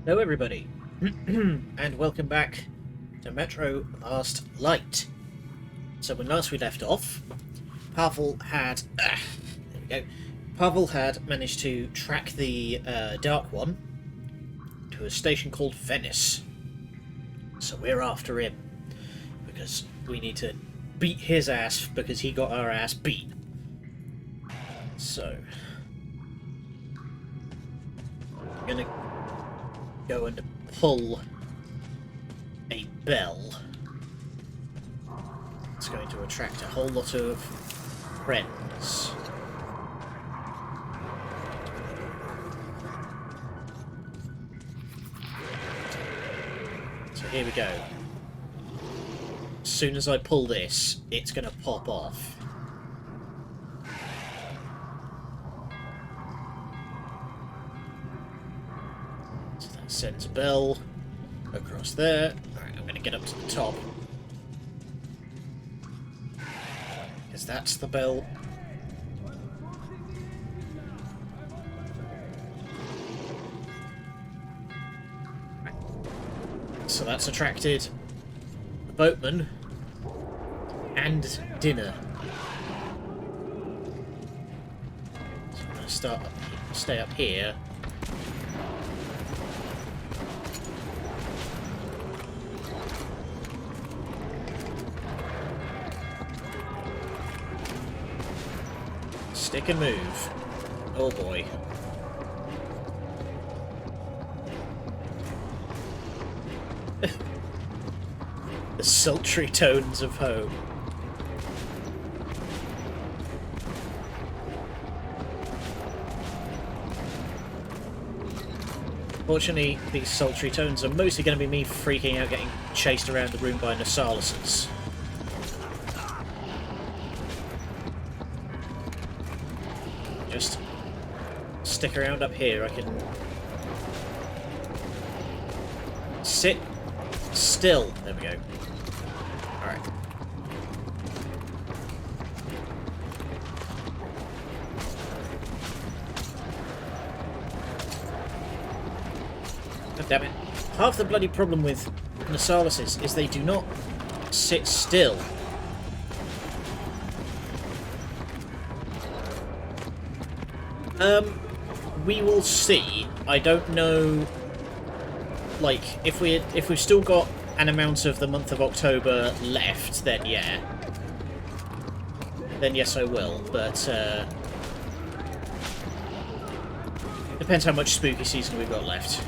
Hello everybody, and welcome back to Metro Last Light. So when last we left off, Pavel had... there we go. Pavel had managed to track the Dark One to a station called Venice. So we're after him, because we need to beat his ass because he got our ass beat. So... I'm gonna go and pull a bell. It's going to attract a whole lot of friends. So here we go. As soon as I pull this, it's going to pop off. Sends a bell across there. Alright, I'm going to get up to the top. Because that's the bell. So that's attracted the boatman and dinner. So I'm going to stay up here. Stick and move. Oh boy. The sultry tones of home. Fortunately, these sultry tones are mostly going to be me freaking out getting chased around the room by Nasalises. Just stick around up here. I can sit still. There we go. Alright. God damn it. Half the bloody problem with Nasalises is they do not sit still. We will see. I don't know. Like, if we've still got an amount of the month of October left, then yeah. Then yes, I will. But depends how much spooky season we've got left.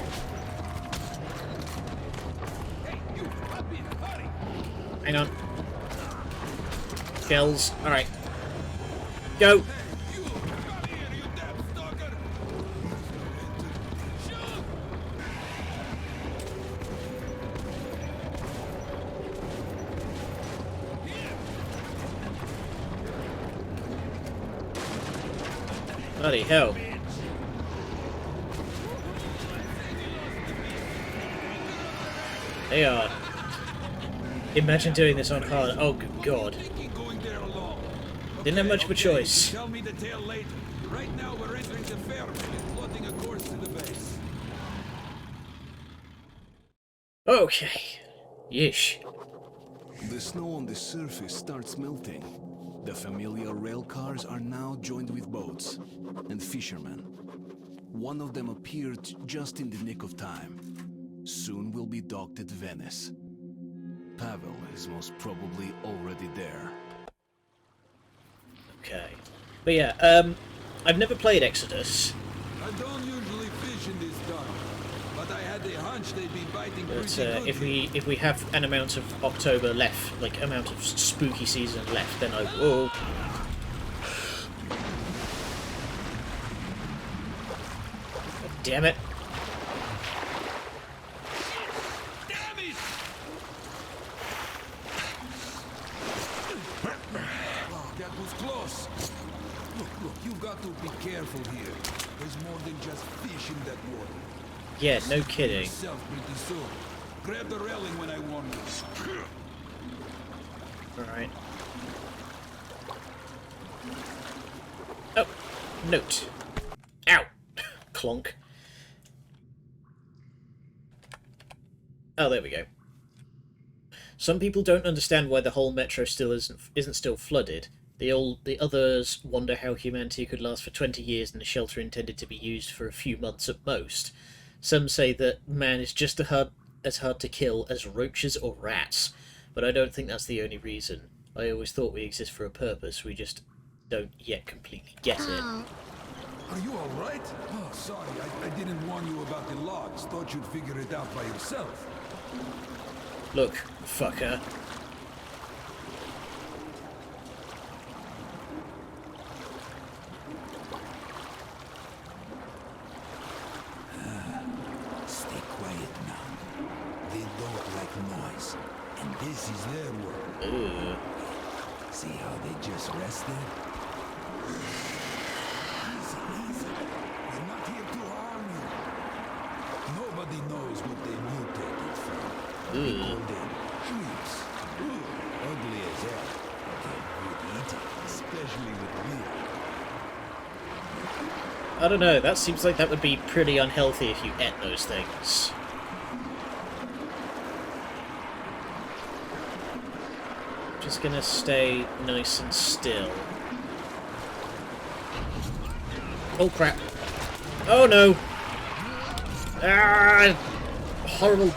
Hang on. Shells. All right. Go. Bloody hell. They are. Imagine doing this on hard. Oh, good God. Didn't have much of a choice. Tell me the tale later. Right now we're entering the fairway and plotting a course to the base. Okay. Yeesh. The snow on the surface starts melting. The familiar rail cars are now joined with boats and fishermen. One of them appeared just in the nick of time. Soon we'll be docked at Venice. Pavel is most probably already there. Okay. But yeah, I've never played Exodus. I don't usually fish in this dark, but I had a hunch they'd be biting But pretty good. if we have an amount of October left, like amount of spooky season left, then I will. Damn it! Damn it! Wow, that was close. Look, you got to be careful here. There's more than just fish in that water. Yeah, no kidding. Yourself pretty soon. Grab the railing when I warn you. Alright. Oh, note. Ow! Clonk. Oh, there we go. Some people don't understand why the whole metro still isn't still flooded. The others wonder how humanity could last for 20 years in a shelter intended to be used for a few months at most. Some say that man is just as hard to kill as roaches or rats, but I don't think that's the only reason. I always thought we exist for a purpose, we just don't yet completely get it. Are you alright? Oh, sorry, I didn't warn you about the logs. Thought you'd figure it out by yourself. Look, fucker. Stay quiet now. They don't like noise, and this is their world. Ugh. See how they just rested? Easy, easy. We're not here to harm you. Nobody knows what they mutated from. They call them creeps. Ugly as hell. Get good eating, especially with beer. I don't know, that seems like that would be pretty unhealthy if you ate those things. Just gonna stay nice and still. Oh crap. Oh no! Ah! Horrible.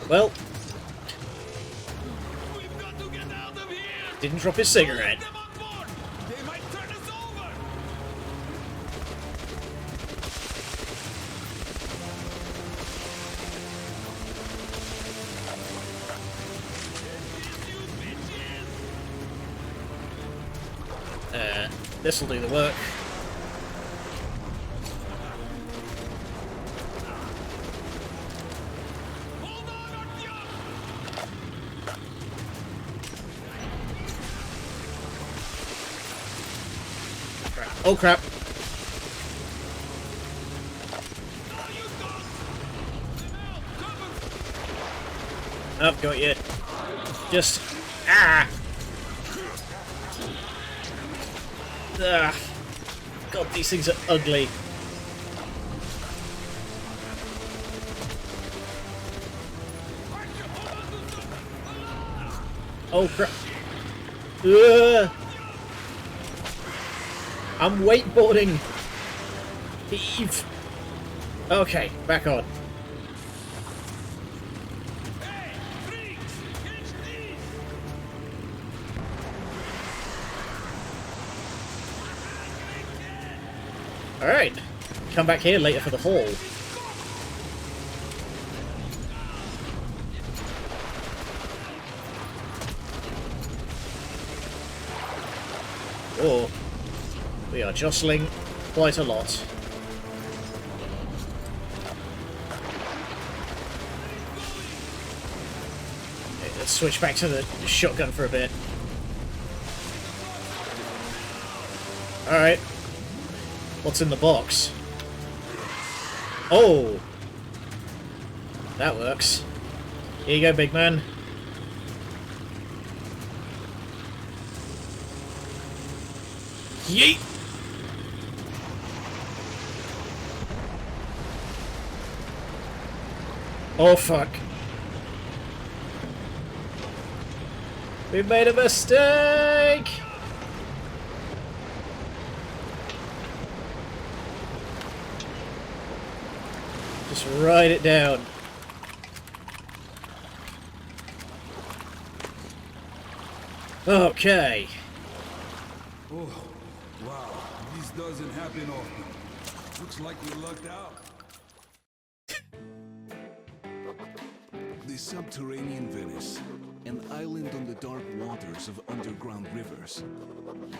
Well. Didn't drop his cigarette. They might turn us over. This'll do the work. Oh crap. I've got you. Just... Ah! Ah! God, these things are ugly. Oh crap. Ugh! I'm wakeboarding! Heave! Okay, back on. Alright. Come back here later for the haul. Oh. We are jostling quite a lot. Okay, let's switch back to the shotgun for a bit. Alright. What's in the box? Oh! That works. Here you go, big man. Yeet! Oh fuck. We made a mistake! Just write it down. Okay. Oh, wow. This doesn't happen often. Looks like we lucked out. The subterranean Venice, an island on the dark waters of underground rivers.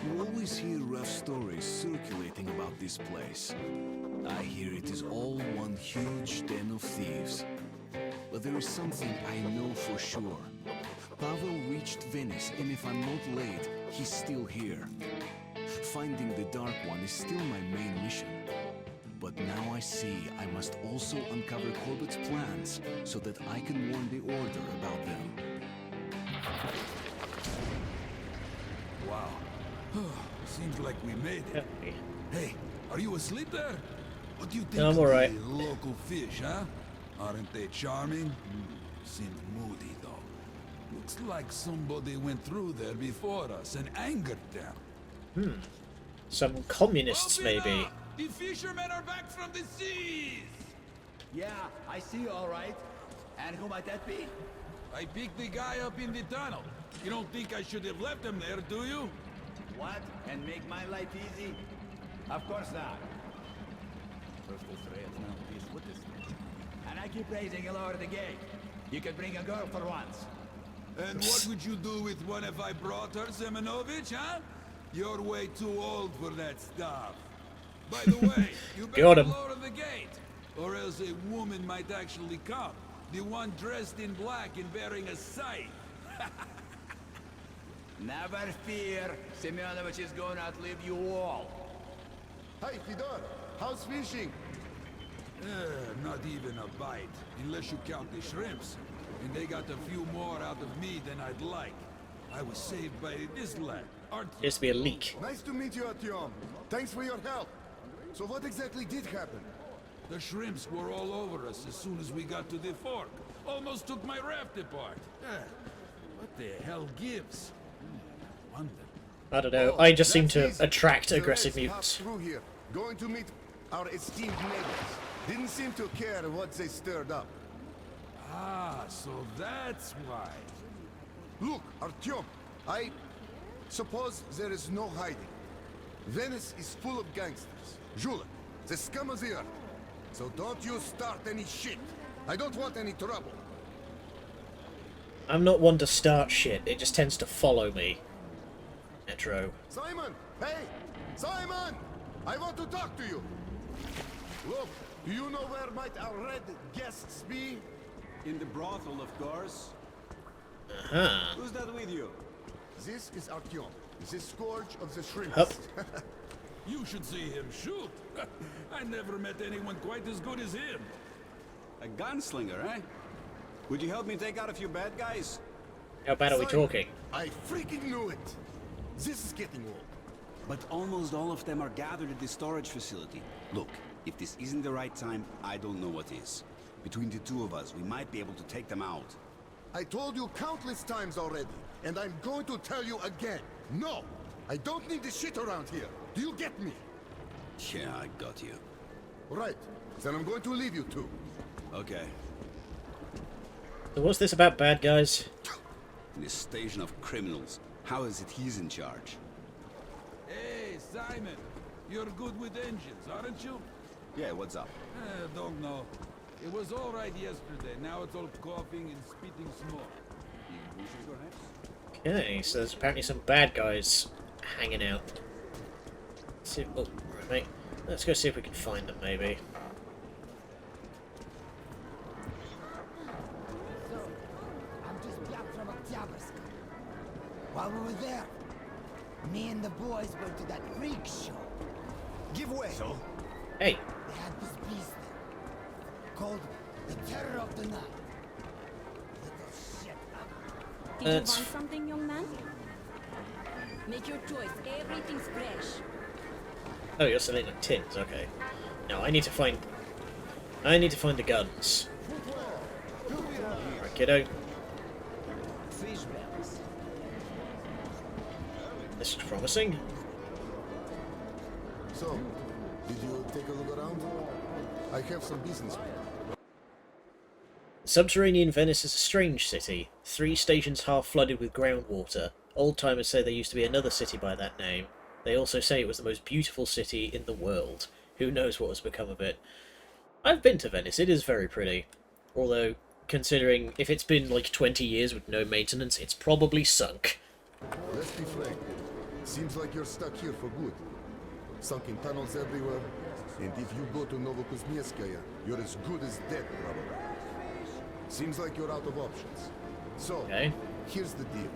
You always hear rough stories circulating about this place. I hear it is all one huge den of thieves. But there is something I know for sure. Pavel reached Venice, and if I'm not late, he's still here. Finding the Dark One is still my main mission. But now I see I must also uncover Corbett's plans so that I can warn the Order about them. Wow. Seems like we made it. Okay. Hey, are you asleep there? What do you think No, I'm of alright. the local fish, huh? Aren't they charming? Seem moody, though. Looks like somebody went through there before us and angered them. Some communists, Open maybe. up! The fishermen are back from the seas! Yeah, I see you all right. And who might that be? I picked the guy up in the tunnel. You don't think I should have left him there, do you? What? And make my life easy? Of course not. First this rail, now this, what is this? And I keep raising you lower the gate. You could bring a girl for once. And what would you do with one if I brought her, Semenovich, huh? You're way too old for that stuff. By the way, you Got better him. lower the gate, or else a woman might actually come. The one dressed in black and bearing a scythe. Never fear. Semyonovich is going to outlive you all. Hey, Fedor, how's fishing? Not even a bite, unless you count the shrimps. And they got a few more out of me than I'd like. I was saved by this lad, aren't you? Appears to be a leak. Nice to meet you, Artyom. Thanks for your help. So what exactly did happen? The shrimps were all over us as soon as we got to the fork. Almost took my raft apart. What the hell gives? I wonder. I don't know. I just seem That's to easy. attract The aggressive reds passed mutants. through here, going to meet our esteemed neighbors. Didn't seem to care what they stirred up. Ah, so that's why. Look, Artyom, I suppose there is no hiding. Venice is full of gangsters. Julek, the scum of the earth. So don't you start any shit. I don't want any trouble. I'm not one to start shit. It just tends to follow me. Metro. Simon! Hey! Simon! I want to talk to you! Look, do you know where might our red guests be? In the brothel, of course. Uh-huh. Who's that with you? This is Artyom, the scourge of the shrimps. Hup. You should see him shoot. I never met anyone quite as good as him. A gunslinger, eh? Would you help me take out a few bad guys? How bad are we Simon, talking? I freaking knew it! This is getting old. But almost all of them are gathered at the storage facility. Look, if this isn't the right time, I don't know what is. Between the two of us, we might be able to take them out. I told you countless times already, and I'm going to tell you again. No! I don't need this shit around here. Do you get me? Yeah, I got you. Right. Then I'm going to leave you two. Okay. So what's this about bad guys? This station of criminals. How is it he's in charge? Hey, Simon. You're good with engines, aren't you? Yeah, what's up? Don't know. It was all right yesterday. Now it's all coughing and spitting smoke. The bushes, perhaps? Okay, so there's apparently some bad guys hanging out. Let's see, oh, right, mate. Let's go see if we can find them, maybe. I'm just back from Oktyabrsk. While we were there, me and the boys went to that freak show. Give way. So? Hey, They had this beast there, called the Terror of the Night. Little shit. Did That's- you want something, young man? Make your choice. Everything's fresh. oh, you're selling the tins. Okay. Now I need to find the guns. Right, kiddo. Fish bells. This is promising. So, did you take a look around? I have some business. Subterranean Venice is a strange city. 3 stations half flooded with groundwater. Old-timers say there used to be another city by that name. They also say it was the most beautiful city in the world. Who knows what has become of it. I've been to Venice. It is very pretty. Although, considering if it's been like 20 years with no maintenance, it's probably sunk. Let's be frank. Seems like you're stuck here for good. Sunken tunnels everywhere. And if you go to Novokuzmietskaya, you're as good as dead, probably. Seems like you're out of options. So, Okay. here's the deal.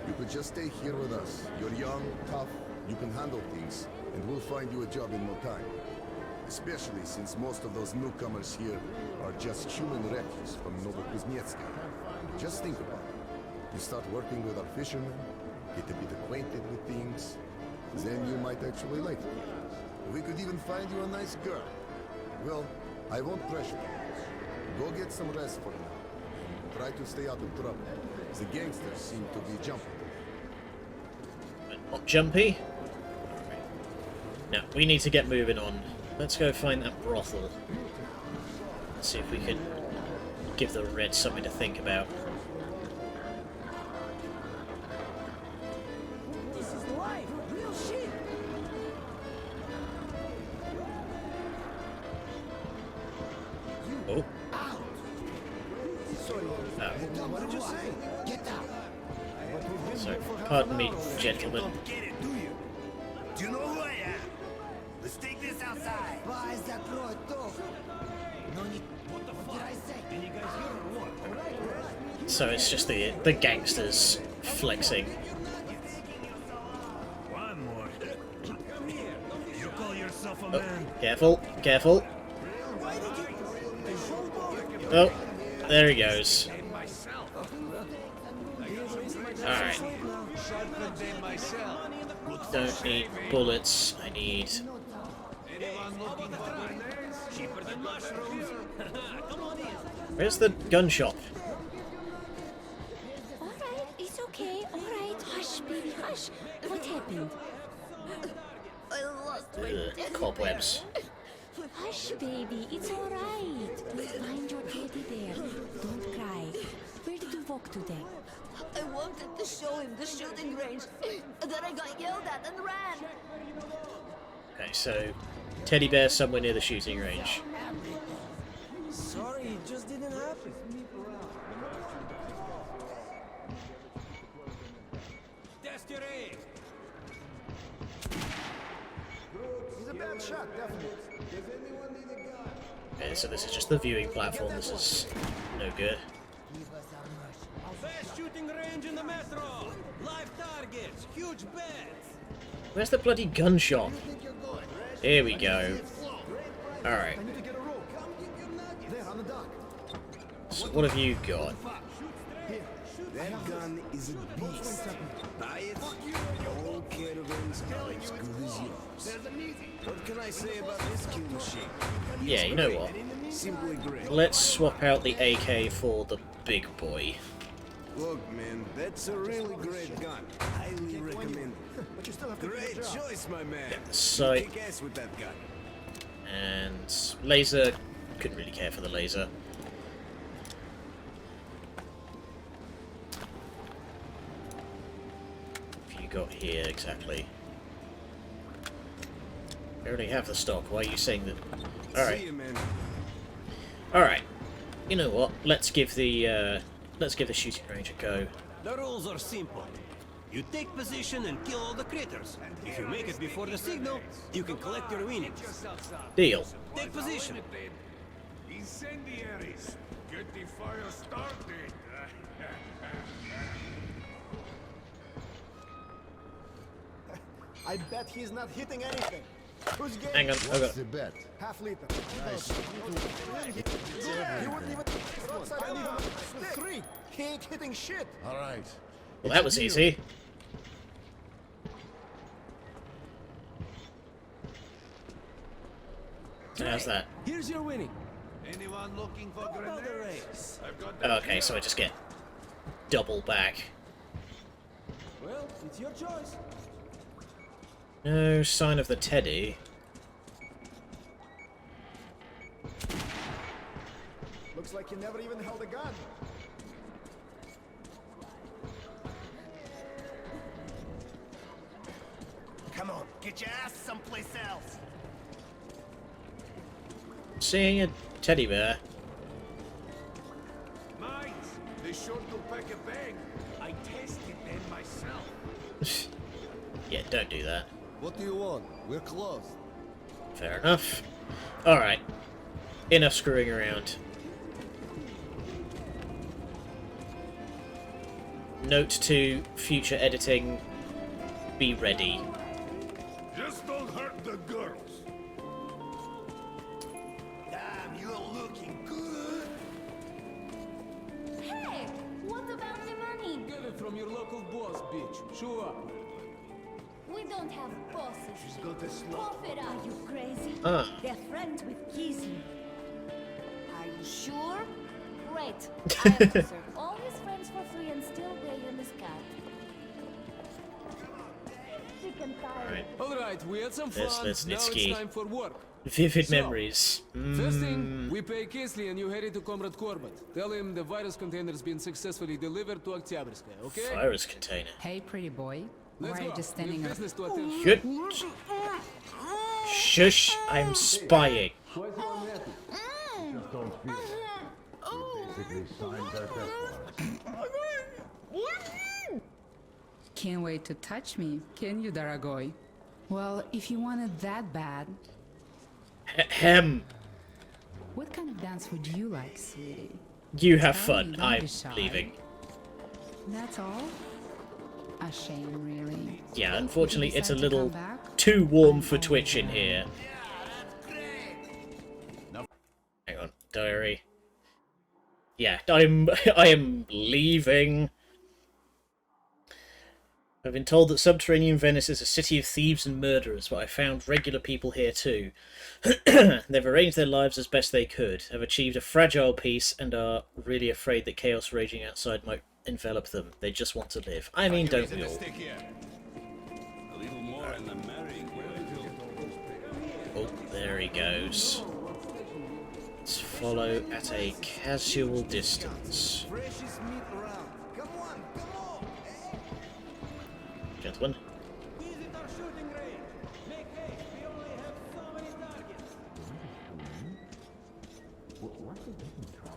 You could just stay here with us. You're young, tough, you can handle things, and we'll find you a job in no time. Especially since most of those newcomers here are just human refuse from Novokuzmietskaya. Just think about it. You start working with our fishermen, get a bit acquainted with things, then you might actually like it. We could even find you a nice girl. Well, I won't pressure you. Go get some rest for now. Try to stay out of trouble. The gangsters seem to be jumping. Not jumpy. Now, we need to get moving on. Let's go find that brothel. Let's see if we can give the Reds something to think about. This is life, real shit. Oh. Out. Sorry. What did you say? Get out. So, pardon me, gentlemen. Get it, do you? Do you know who I am? Let's take this outside. Why is that bro talk? No need. What the fuck did I say? Can you guys hear or what? All right. So it's just the gangsters flexing. One more. Come here. You call yourself a Oh, man? careful, careful. Oh, there he goes. Alright. Don't need bullets, I need... Where's the gun shop? Alright, it's okay. Alright, hush, baby, hush. What happened? I lost Cobwebs. Hush, baby, it's alright. Find your teddy bear. Don't cry. Where did you walk today? I wanted to show him the shooting range. Then I got yelled at and ran. Okay, so teddy bear somewhere near the shooting range. Sorry, it just didn't happen. Test your aim. He's a bad shot, definitely. Okay, so this is just the viewing platform. This is no good. Best shooting range in the metro. Live targets, huge bets. Where's the bloody gun shop? Here we go. Alright. So what have you got? That gun is a beast. Buy it, all caravans are as good as yours. What can I say about this kill machine? Yeah, you know what? Simply great. Let's swap out the AK for the big boy. Look, man, that's a really great gun. Highly recommend it. Great choice, my man. So, Kick ass with that gun. and laser, couldn't really care for the laser. What have you got here exactly? I already have the stock. Why are you saying that? All See right, you, man. all right. You know what? Let's give the shooting range a go. The rules are simple. You take position and kill all the critters. If you make it before the signal, you can collect your winnings. Deal. Take position. Incendiaries! Get the fire started! I bet he's not hitting anything. Who's game? Hang on. I got. the bet? Half liter. Nice. He wouldn't even outside and even three. He ain't hitting shit. All right. Well, that was easy. How's that? Here's your winning. Anyone looking for About the grenades? race. I've got that. Okay, so I just get double back. Well, it's your choice. No sign of the teddy. Looks like you never even held a gun. Come on, get your ass someplace else. Seeing a teddy bear. Mines! They sure do pack a bang. I tested them myself. Yeah, don't do that. What do you want? We're closed. Fair enough. Alright. Enough screwing around. Note to future editing, be ready. Just don't hurt the girls. Damn, you're looking good. Hey, what about the money? Get it from your local boss, bitch. Show up. We don't have bosses. Cough it Are up. you crazy? They're friends with Gisli. Are you sure? Great. I have to serve all his friends for free and still pay him his cut. Sick and tired. Right. Alright, we had some fun. Let's Now Nitsky. it's time for work. Vivid So, memories. First thing, we pay Kisley and you head to Comrade Corbett. Tell him the virus container's been successfully delivered to Oktyabrskaya, okay? Virus container. Hey, pretty boy. Why Let's are you go. just standing We've up? business to attend to. Good. Shush! I'm spying. Can't wait to touch me, can you, Daragoy? Well, if you want it that bad, Hem. what kind of dance would you like, sweetie? You have Tell me, fun. don't I'm be shy. leaving. That's all? A shame, really. Yeah, unfortunately, If you it's a decide to little come back, too warm for Twitch in here. Hang on, diary. Yeah, I am leaving. I've been told that subterranean Venice is a city of thieves and murderers, but I found regular people here too. They've arranged their lives as best they could, have achieved a fragile peace, and are really afraid that chaos raging outside might envelop them. They just want to live. I mean, don't we all? A little more and the marrying. Oh, there he goes. Let's follow at a casual distance. Freshest meat around. Come on, come on. Gentlemen. Visit our shooting range. Make haste. We only have so many targets.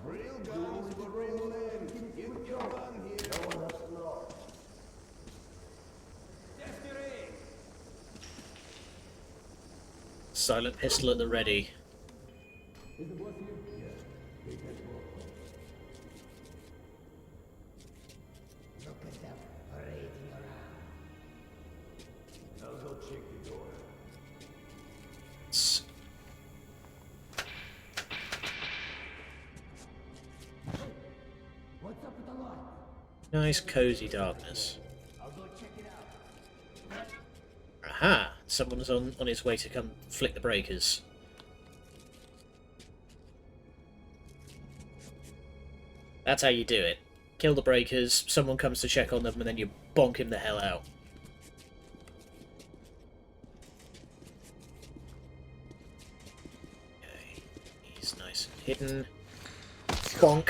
Real guns for real men. Give your gun here. No one has to know. Desperate. Silent pistol at the ready. Look at them parading around. I'll go check the door. S- What's up with the light? Nice cozy darkness. I'll go check it out. Aha! Someone's on his way to come flick the breakers. That's how you do it. Kill the breakers, someone comes to check on them, and then you bonk him the hell out. Okay, he's nice and hidden. Bonk!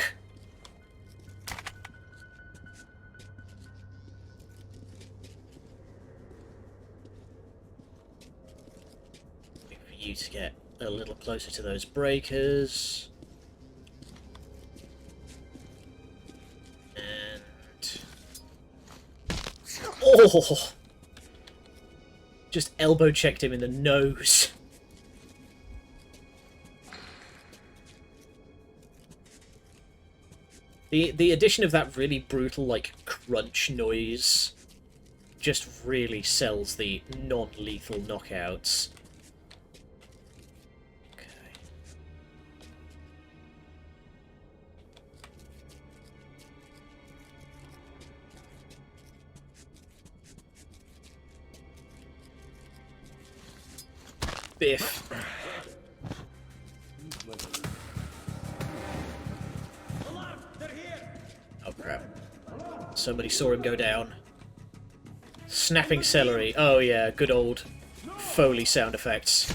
Wait for you to get a little closer to those breakers. And... oh! Just elbow checked him in the nose. The addition of that really brutal, like, crunch noise just really sells the non-lethal knockouts. Okay. Biff. Oh crap. Somebody saw him go down. Snapping celery. Oh yeah, good old Foley sound effects.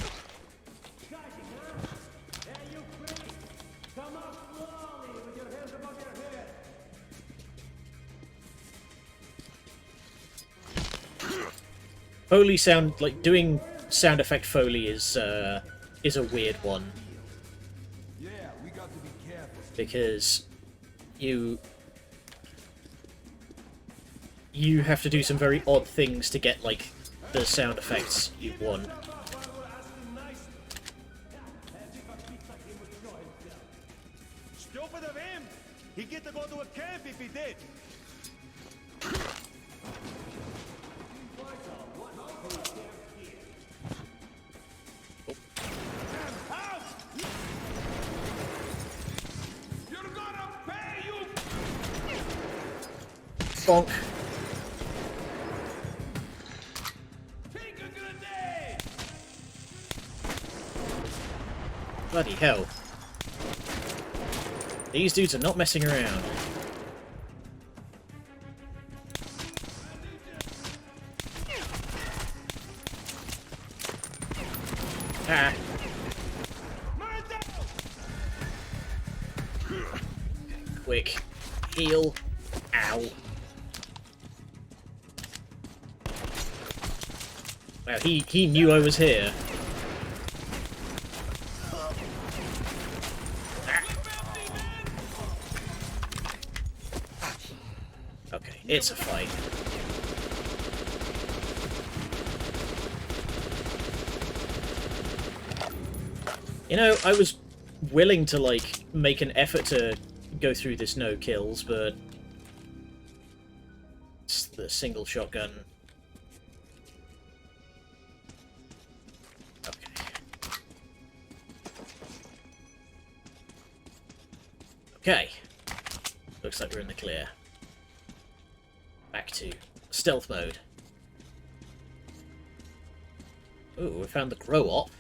Foley sound, like doing sound effect Foley is a weird one. Yeah, we got to be careful. Because you have to do some very odd things to get like the sound effects you want. Stupid of him! He get to go to a camp if he did. You're gonna pay, you! Bonk. Bloody hell. These dudes are not messing around. Ah. Quick. Heal. Ow. Wow, he knew I was here. Okay, it's a fight. You know, I was willing to, like, make an effort to go through this no kills, but it's the single shotgun. Okay. Looks like we're in the clear. Back to stealth mode. Ooh, we found the grow-op.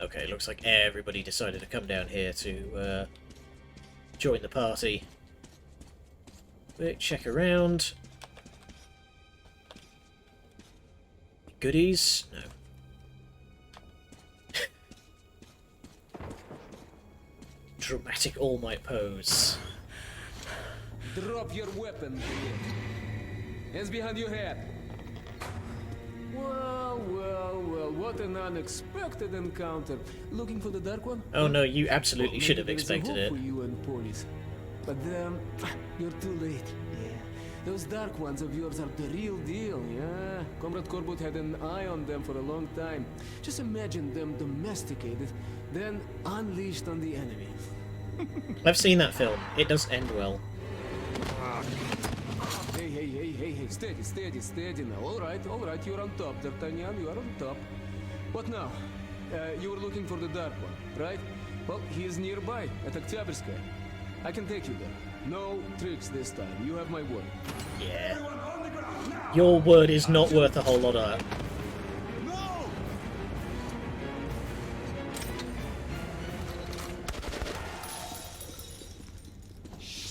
Okay, looks like everybody decided to come down here to join the party. Quick check around. Goodies? No. Dramatic All Might pose. Drop your weapon, hands behind your head. Well, what an unexpected encounter. Looking for the Dark One? Oh no, you absolutely should have Maybe there's expected a hope it. for you and police. But you're too late. Yeah. Those Dark Ones of yours are the real deal, yeah? Comrade Corbett had an eye on them for a long time. Just imagine them domesticated, then unleashed on the enemy. I've seen that film. It does end well. Hey, steady now. All right, you're on top, D'Artagnan, you are on top. What now? You were looking for the Dark One, right? Well, he is nearby, at Oktyabrskaya. I can take you there. No tricks this time, you have my word. Yeah. Your word is not worth a whole lot of that.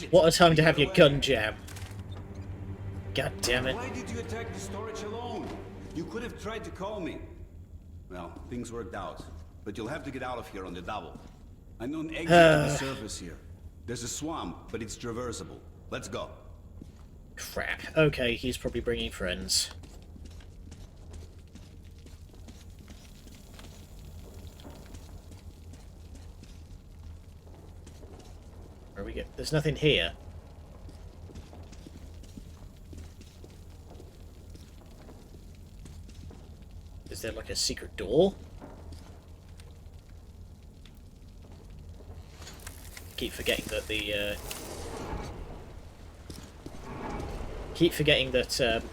What a time to have your gun jam. God damn it. Why did you attack the storage alone? You could have tried to call me. Well, things worked out. But you'll have to get out of here on the double. I know an exit to the surface here. There's a swamp, but it's traversable. Let's go. Crap. Okay, he's probably bringing friends. Where we go? There's nothing here. Is there like a secret door? Keep forgetting that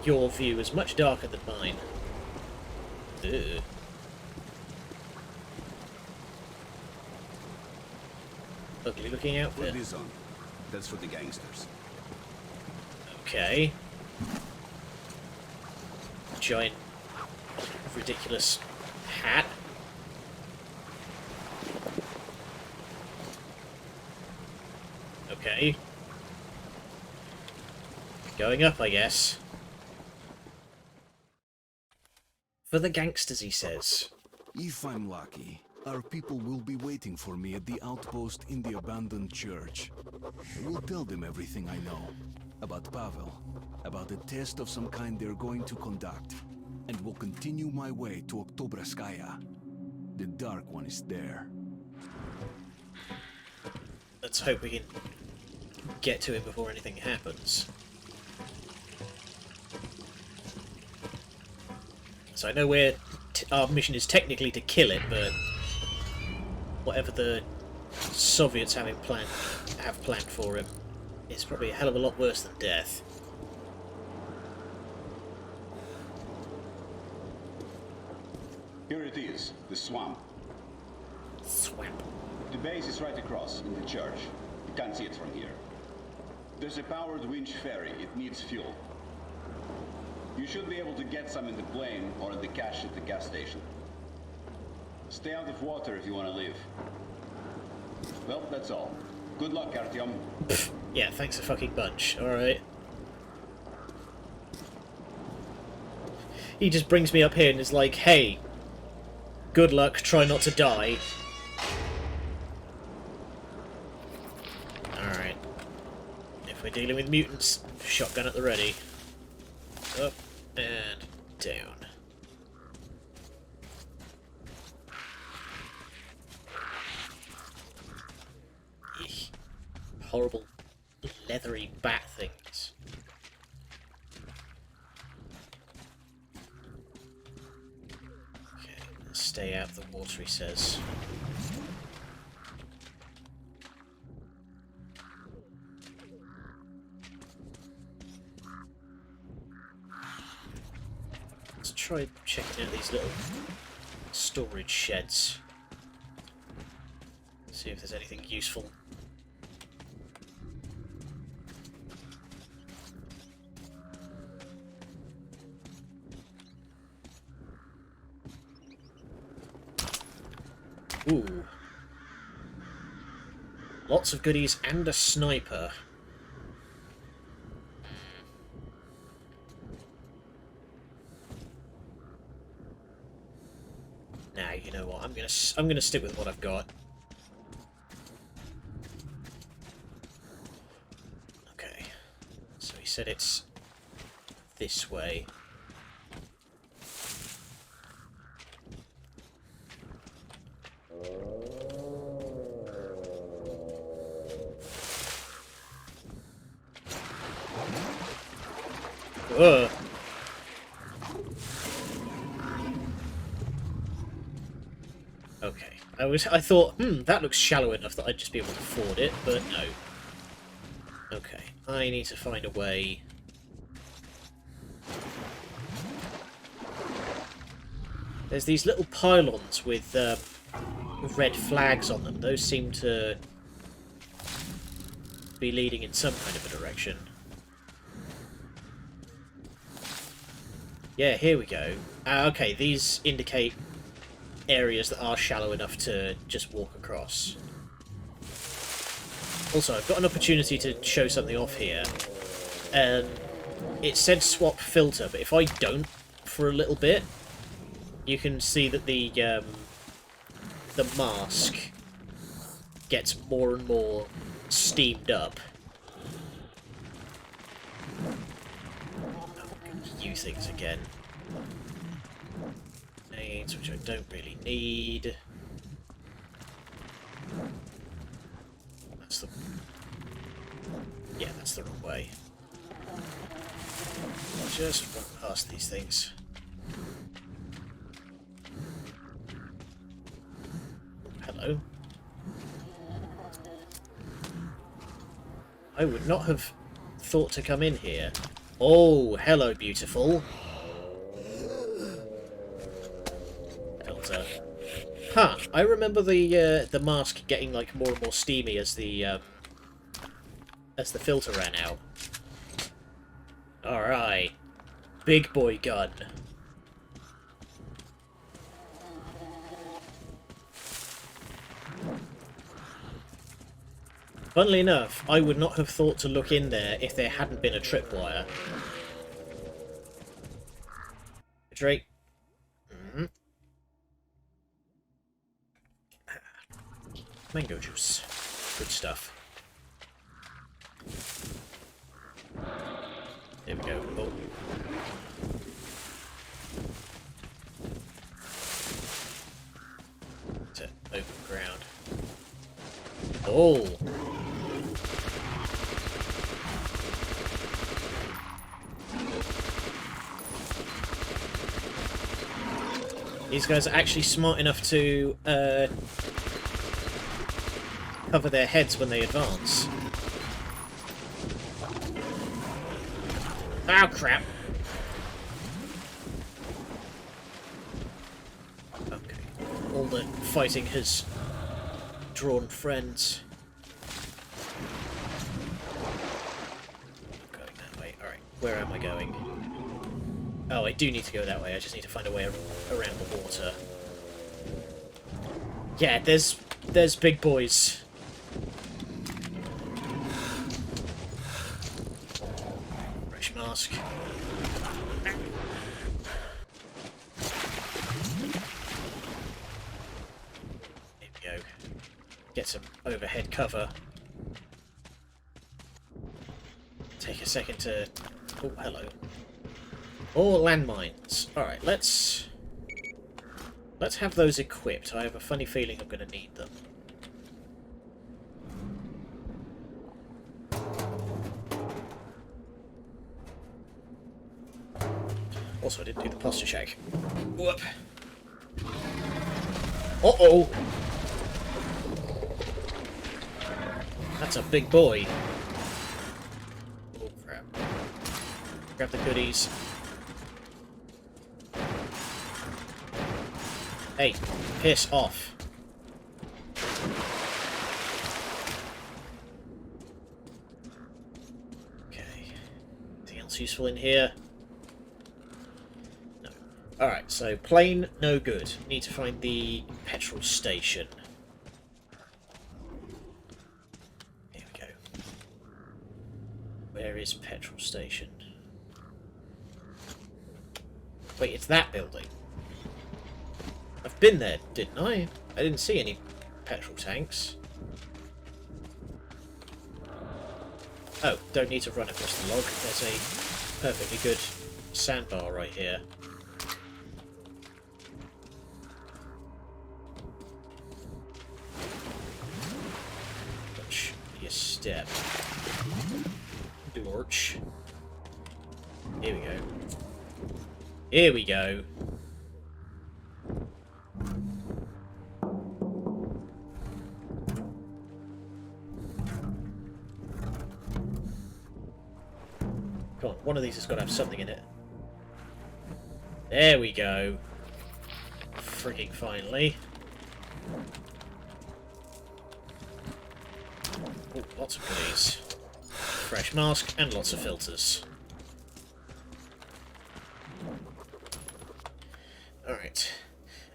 your view is much darker than mine. Ugh. Ugly looking outfit. Put this on. That's for the gangsters. Okay. Giant, ridiculous hat. Okay. Going up, I guess. For the gangsters, he says. If I'm lucky, our people will be waiting for me at the outpost in the abandoned church. I will tell them everything I know. About Pavel. About a test of some kind they're going to conduct. And will continue my way to Oktyabrskaya. The Dark One is there. Let's hope we can get to him before anything happens. So I know our mission is technically to kill it, but whatever the Soviets have planned for him is probably a hell of a lot worse than death. Here it is, the swamp. Swamp. The base is right across, in the church. You can't see it from here. There's a powered winch ferry. It needs fuel. You should be able to get some in the plane or in the cache at the gas station. Stay out of water if you want to leave. Well, that's all. Good luck, Artyom. Yeah, thanks a fucking bunch. Alright. He just brings me up here and is like, hey, good luck, try not to die. Alright. If we're dealing with mutants, shotgun at the ready. Up and down. Eek. Horrible leathery bat things. Okay, let's stay out of the water, he says. Let's try checking out these little storage sheds. See if there's anything useful. Ooh. Lots of goodies and a sniper. Now, you know what? I'm gonna stick with what I've got. Okay. So he said it's this way. Ugh. Okay. I thought, that looks shallow enough that I'd just be able to ford it, but no. Okay. I need to find a way. There's these little pylons with red flags on them. Those seem to be leading in some kind of a direction. Yeah, here we go. Okay, these indicate areas that are shallow enough to just walk across. Also, I've got an opportunity to show something off here. It said swap filter, but if I don't for a little bit, you can see that the mask gets more and more steamed up. You things again. Nades, which I don't really need. That's the... Yeah, that's the wrong way. Just run past these things. Hello. I would not have thought to come in here. Oh, hello, beautiful. Filter. Huh, I remember the mask getting like more and more steamy as the filter ran out. Alright. Big boy gun. Funnily enough, I would not have thought to look in there if there hadn't been a tripwire. Drake. Mango juice. Good stuff. There we go. Oh. It's an open ground. Oh! These guys are actually smart enough to cover their heads when they advance. Oh crap! Okay, all the fighting has drawn friends. where am I going? Oh, I do need to go that way. I just need to find a way around the water. Yeah, there's big boys. Fresh mask. Here we go. Get some overhead cover. Take a second to... Oh, hello. Or landmines. Alright, let's have those equipped. I have a funny feeling I'm going to need them. Also, I didn't do the posture check. Whoop. Uh-oh! That's a big boy. Oh, crap. Grab the goodies. Hey, piss off. Okay. Anything else useful in here? No. Alright, so plane, no good. Need to find the petrol station. Here we go. Where is petrol station? Wait, it's that building. I've been there, didn't I? I didn't see any petrol tanks. Oh, don't need to run across the log. There's a perfectly good sandbar right here. Watch your step. Dorch. Here we go. Here we go. Come on, one of these has got to have something in it. There we go. Frigging finally. Oh, lots of goodies. Fresh mask and lots of filters. Alright.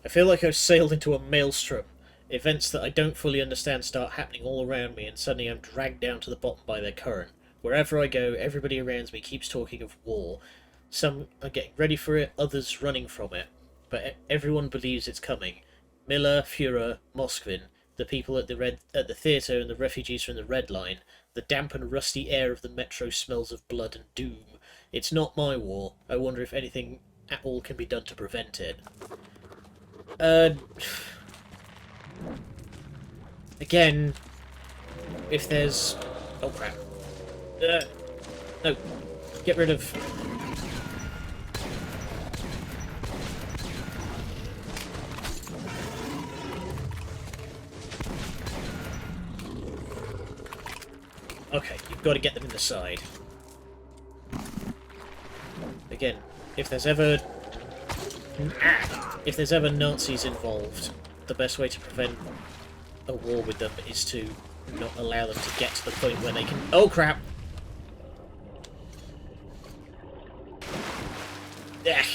I feel like I've sailed into a maelstrom. Events that I don't fully understand start happening all around me, and suddenly I'm dragged down to the bottom by their current. Wherever I go, everybody around me keeps talking of war. Some are getting ready for it, others running from it. But everyone believes it's coming. Miller, Führer, Moskvin, the people at the theatre and the refugees from the Red Line. The damp and rusty air of the metro smells of blood and doom. It's not my war. I wonder if anything at all can be done to prevent it. Again, if there's... Oh crap. No. Get rid of... Okay, you've got to get them in the side. Again, if there's ever Nazis involved, the best way to prevent a war with them is to not allow them to get to the point where they can... Oh crap! Ugh.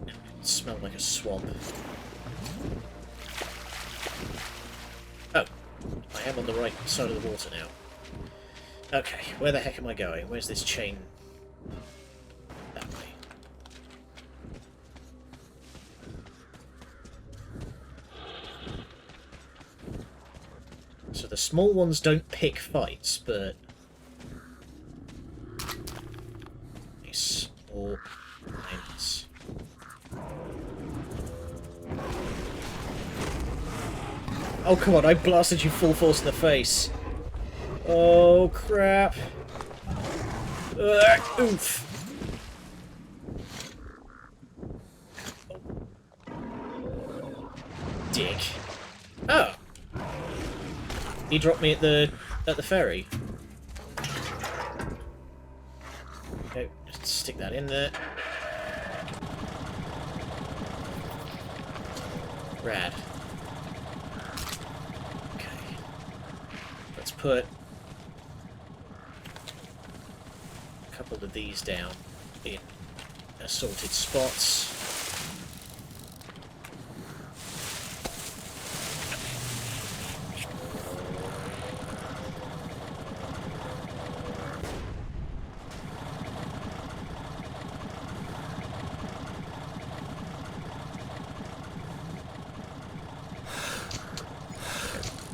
It smelled like a swamp. Oh, I am on the right side of the water now. Okay, where the heck am I going? Where's this chain? That way. So the small ones don't pick fights, but... Small mines. Oh, come on, I blasted you full force in the face. Oh, crap. Oof. Dick. Oh. He dropped me at the ferry. Okay, just stick that in there. Rad. Okay. Let's put these down in assorted spots.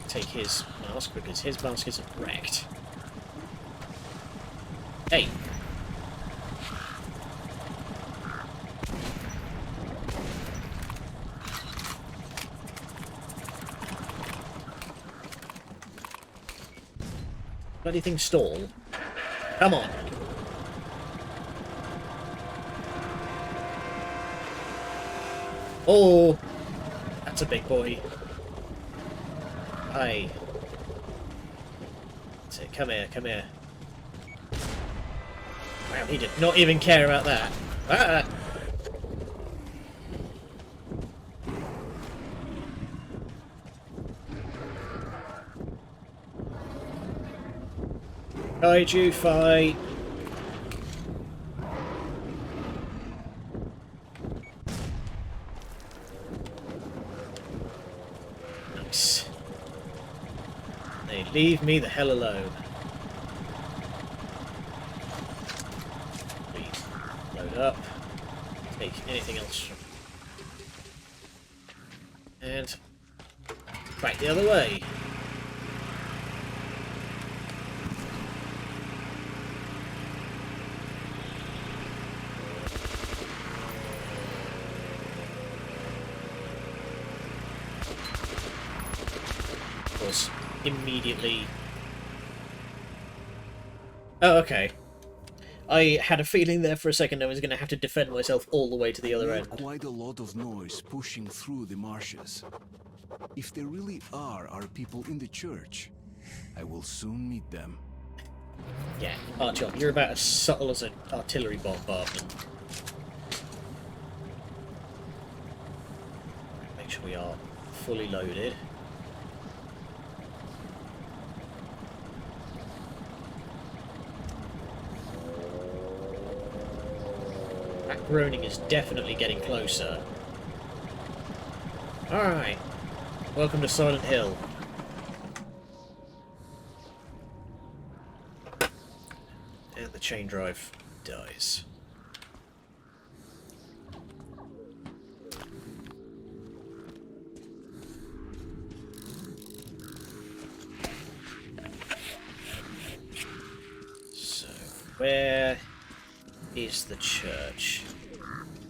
Take his mask because his mask isn't wrecked. Hey! Bloody thing stall. Come on! Oh! That's a big boy. Hi. That's it. Come here, come here. Wow, he did not even care about that. Ah! Kaiju fight! Nice. They leave me the hell alone. Load up. Take anything else from... And... back the other way. Of course, immediately... Oh, okay. I had a feeling there for a second I was going to have to defend myself all the way to the other end. Quite a lot of noise pushing through the marshes. If there really are our people in the church, I will soon meet them. Yeah, Archon, you're about as subtle as an artillery bombardment. Make sure we are fully loaded. That groaning is definitely getting closer. Alright, welcome to Silent Hill. And the chain drive dies. So, where is the church?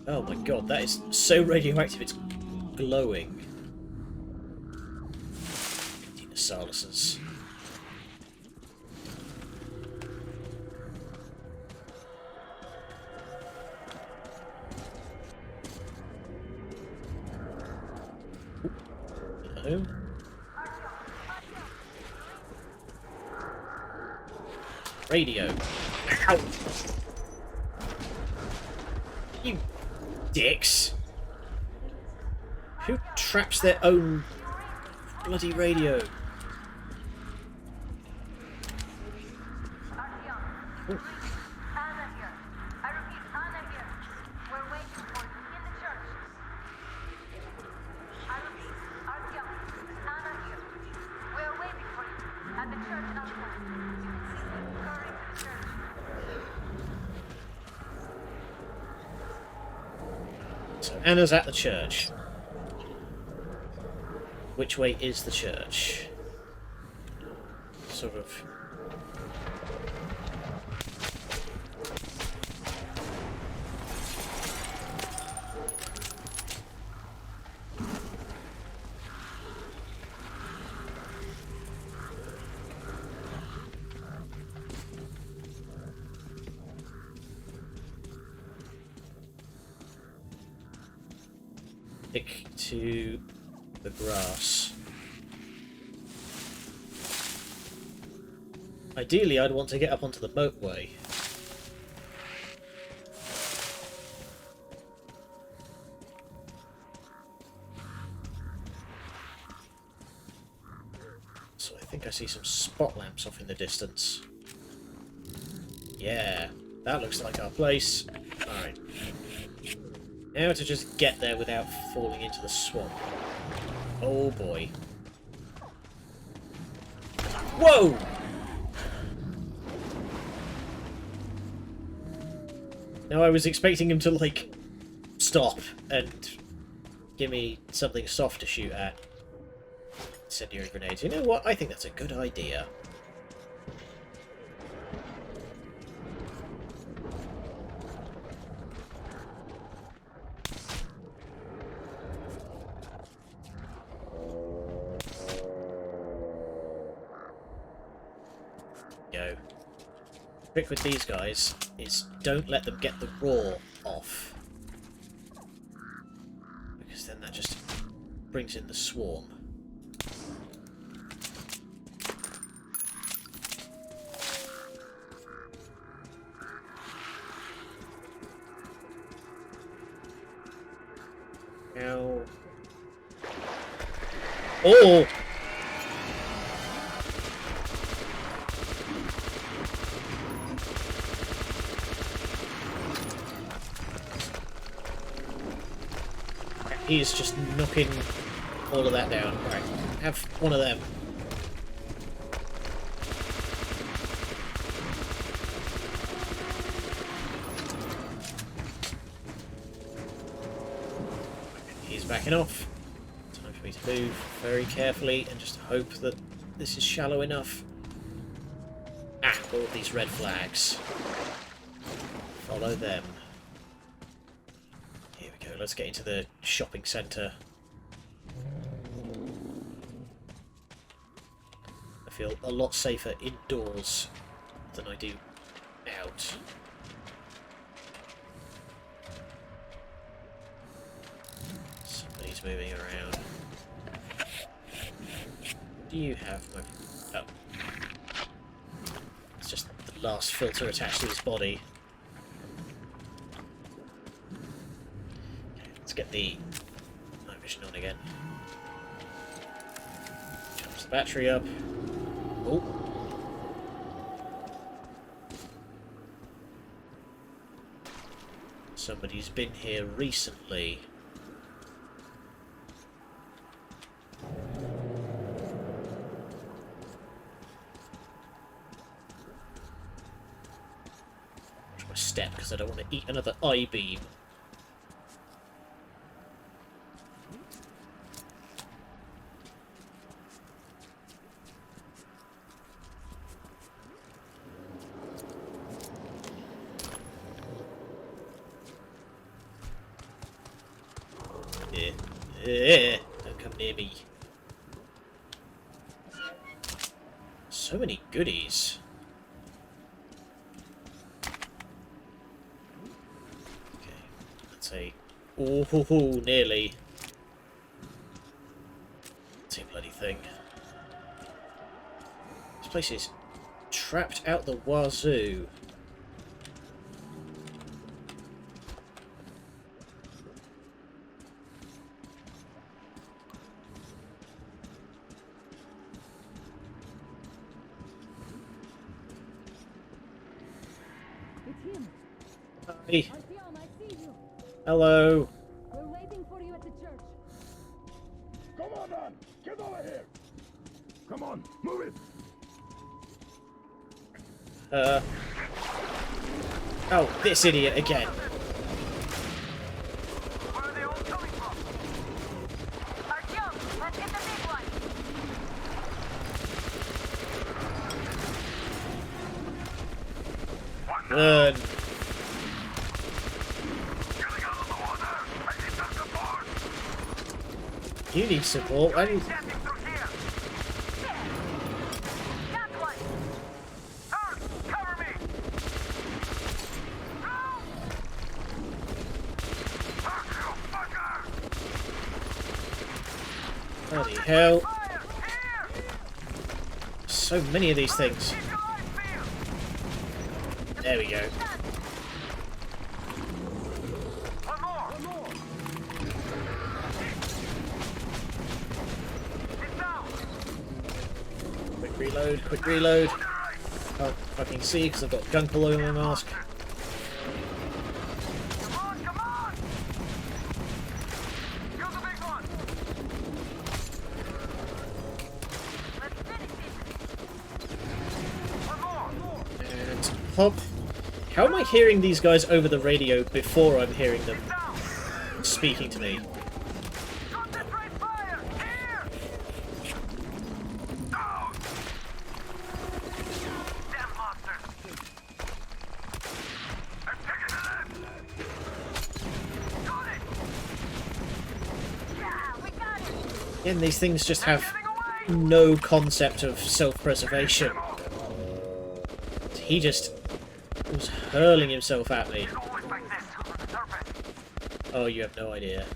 Oh my god, that is so radioactive, it's glowing. Dinosauluses. Hello? Radio. Ow! You dicks! Who traps their own bloody radio? Ooh. So Anna's at the church. Which way is the church? Sort of... stick to the grass. Ideally, I'd want to get up onto the motorway. So I think I see some spot lamps off in the distance. Yeah, That looks like our place. Alright. Now to just get there without falling into the swamp. Oh boy. Whoa! Now I was expecting him to, like, stop and give me something soft to shoot at. Incendiary grenades. You know what? I think that's a good idea. Go. Trick with these guys is don't let them get the roar off, because then that just brings in the swarm. Ow. Oh! He's just knocking all of that down. Right, have one of them. He's backing off. Time for me to move very carefully and just hope that this is shallow enough. Ah, all of these red flags. Follow them. Let's get into the shopping centre. I feel a lot safer indoors than I do out. Somebody's moving around. Do you have my... Oh. It's just the last filter attached to his body. Get the night vision on again. Charge the battery up. Oh. Somebody's been here recently. Watch my step because I don't want to eat another I-beam. Don't come near me. So many goodies. Okay, let's say... Oh, ho, ho, nearly. Same bloody thing. This place is trapped out the wazoo. Hi. Hello. We're waiting for you at the church. Come on, Dan! Get over here! Come on, move it! Oh, this idiot again. Where are they all coming from? Artyom, let's get the big one. Run. You need support. I need... Bloody hell. So many of these things. There we go. Quick reload. Can't fucking see because I've got gunk all over my mask. How am I hearing these guys over the radio before I'm hearing them speaking to me? And these things just have no concept of self-preservation. He just was hurling himself at me. Oh, you have no idea.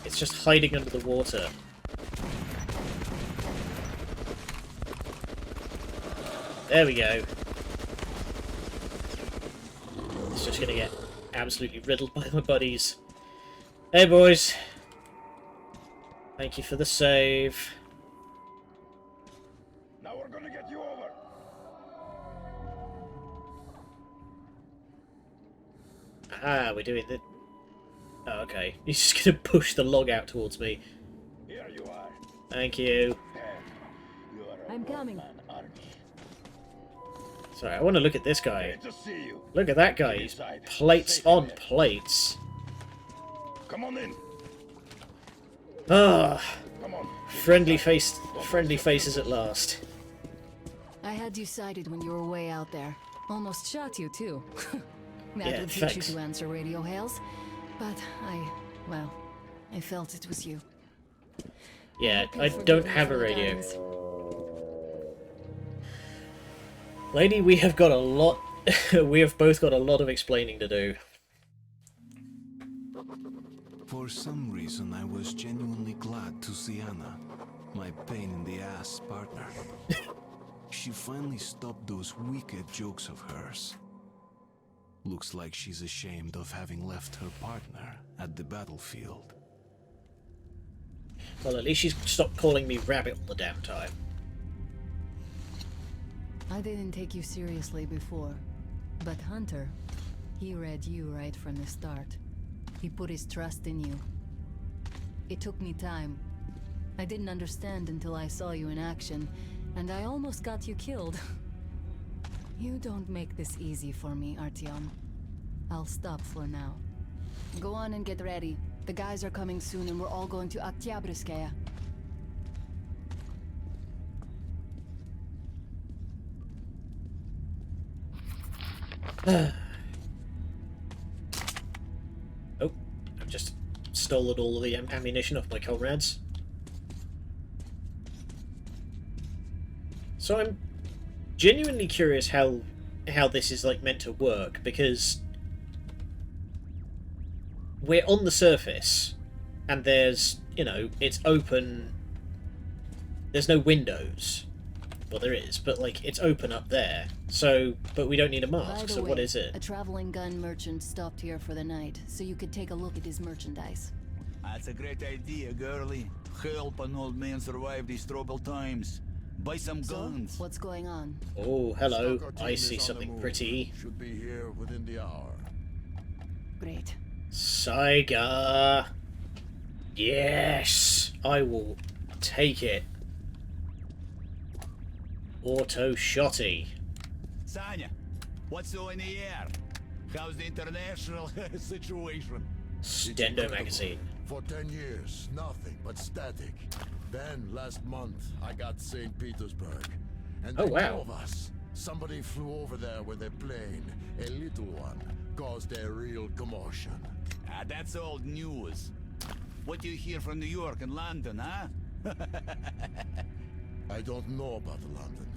It's just hiding under the water. There we go. It's just gonna get absolutely riddled by my buddies. Hey boys. Thank you for the save. Now we're gonna get you over. Ah, we're doing the... Oh, okay. He's just gonna push the log out towards me. Here you are. Thank you. I'm coming. Sorry, I want to look at this guy. Great to see you. Look at that guy. He's plates on plates. Come on in. Ah, Come on. friendly faces at last. I had you sighted when you were way out there. Almost shot you, too. That Yeah, would teach thanks. you to answer radio hails. But I felt it was you. Yeah, Hope you I forgive don't me have for a the radio. guidance. Lady, we have got a lot... we have both got a lot of explaining to do. For some reason, I was genuinely glad to see Anna, my pain-in-the-ass partner. She finally stopped those wicked jokes of hers. Looks like she's ashamed of having left her partner at the battlefield. Well, at least she's stopped calling me Rabbit all the damn time. I didn't take you seriously before. But Hunter, he read you right from the start. He put his trust in you. It took me time. I didn't understand until I saw you in action, and I almost got you killed. You don't make this easy for me, Artyom. I'll stop for now. Go on and get ready. The guys are coming soon and we're all going to Oktyabrskaya. Oh, I've just stolen all of the ammunition off my comrades. So I'm genuinely curious how this is like meant to work, because we're on the surface and there's, you know, it's open. There's no windows. Well, there is, but like it's open up there. So, but we don't need a By mask. the So way, what is it? A traveling gun merchant stopped here for the night, so you could take a look at his merchandise. That's a great idea, girlie. Help an old man survive these troubled times. Buy some guns. What's going on? Oh, hello. Stock our I team is see on the something move. pretty. Should be here within the hour. Great. Saiga. Yes, I will take it. Auto shotty. Sanya, what's so in the air? How's the international situation? Stendo incredible. magazine. For 10 years, nothing but static. Then, last month, I got St. Petersburg. And Oh, the wow. two of us, somebody flew over there with a plane. A little one. Caused a real commotion. Ah, that's old news. What do you hear from New York and London, huh? I don't know about London,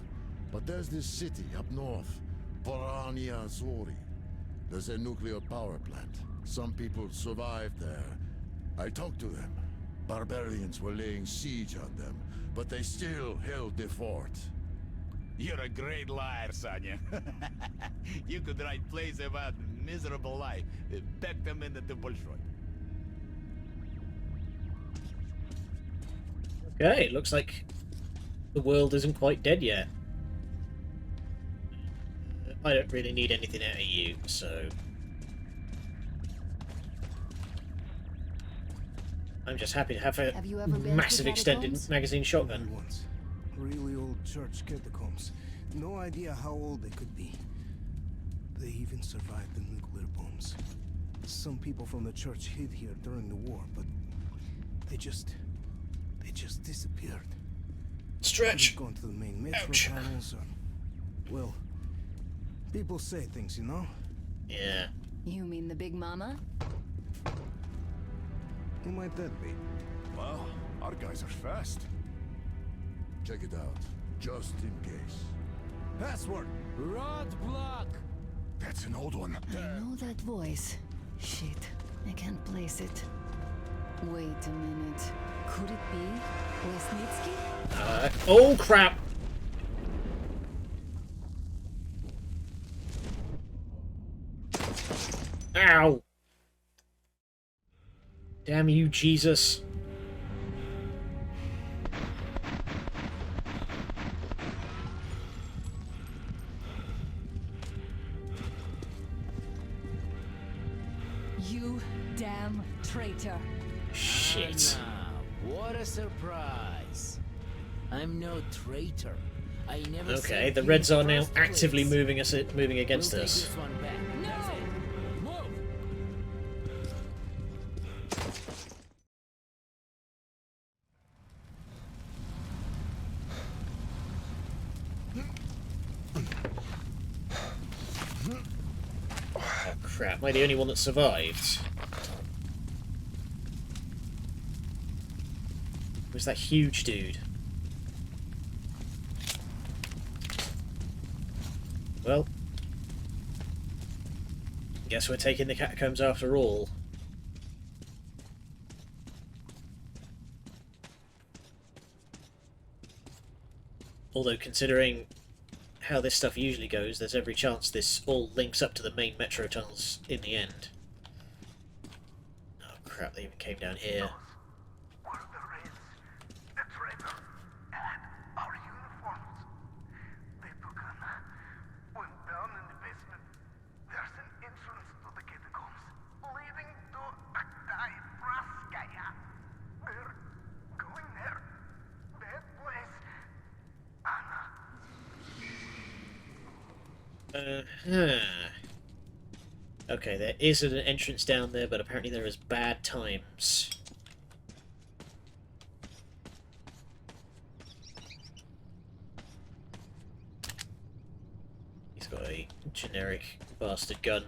but there's this city up north, Porania Zori. There's a nuclear power plant. Some people survived there. I talked to them. Barbarians were laying siege on them, but they still held the fort. You're a great liar, Sanya. You could write plays about miserable life. Back them into the Bolshoi. Okay, it looks like the world isn't quite dead yet. I don't really need anything out of you, so... I'm just happy to have a Have you ever been to massive extended catacombs? magazine shotgun. Once. Really old church catacombs. No idea how old they could be. They even survived the nuclear bombs. Some people from the church hid here during the war, but they just disappeared. Stretch. Gone to the main metro Ouch. tunnels or, well, people say things, you know? Yeah. You mean the Big Mama? Who might that be? Well, our guys are fast. Check it out, just in case. Password! Roadblock! That's an old one. I know that voice. Shit, I can't place it. Wait a minute. Could it be Lesnitsky? Oh crap! Ow! Damn you, Jesus. You damn traitor. Shit. What a surprise. I'm no traitor. I never Okay, said the in Reds are the now first actively place. moving against We'll us. Take this one back. That's it. Move. Oh crap, am I the only one that survived? Where's that huge dude? Well, guess we're taking the catacombs after all. Although, considering how this stuff usually goes, there's every chance this all links up to the main metro tunnels in the end. Oh crap, they even came down here. Okay, there is an entrance down there, but apparently there is bad times. He's got a generic bastard gun.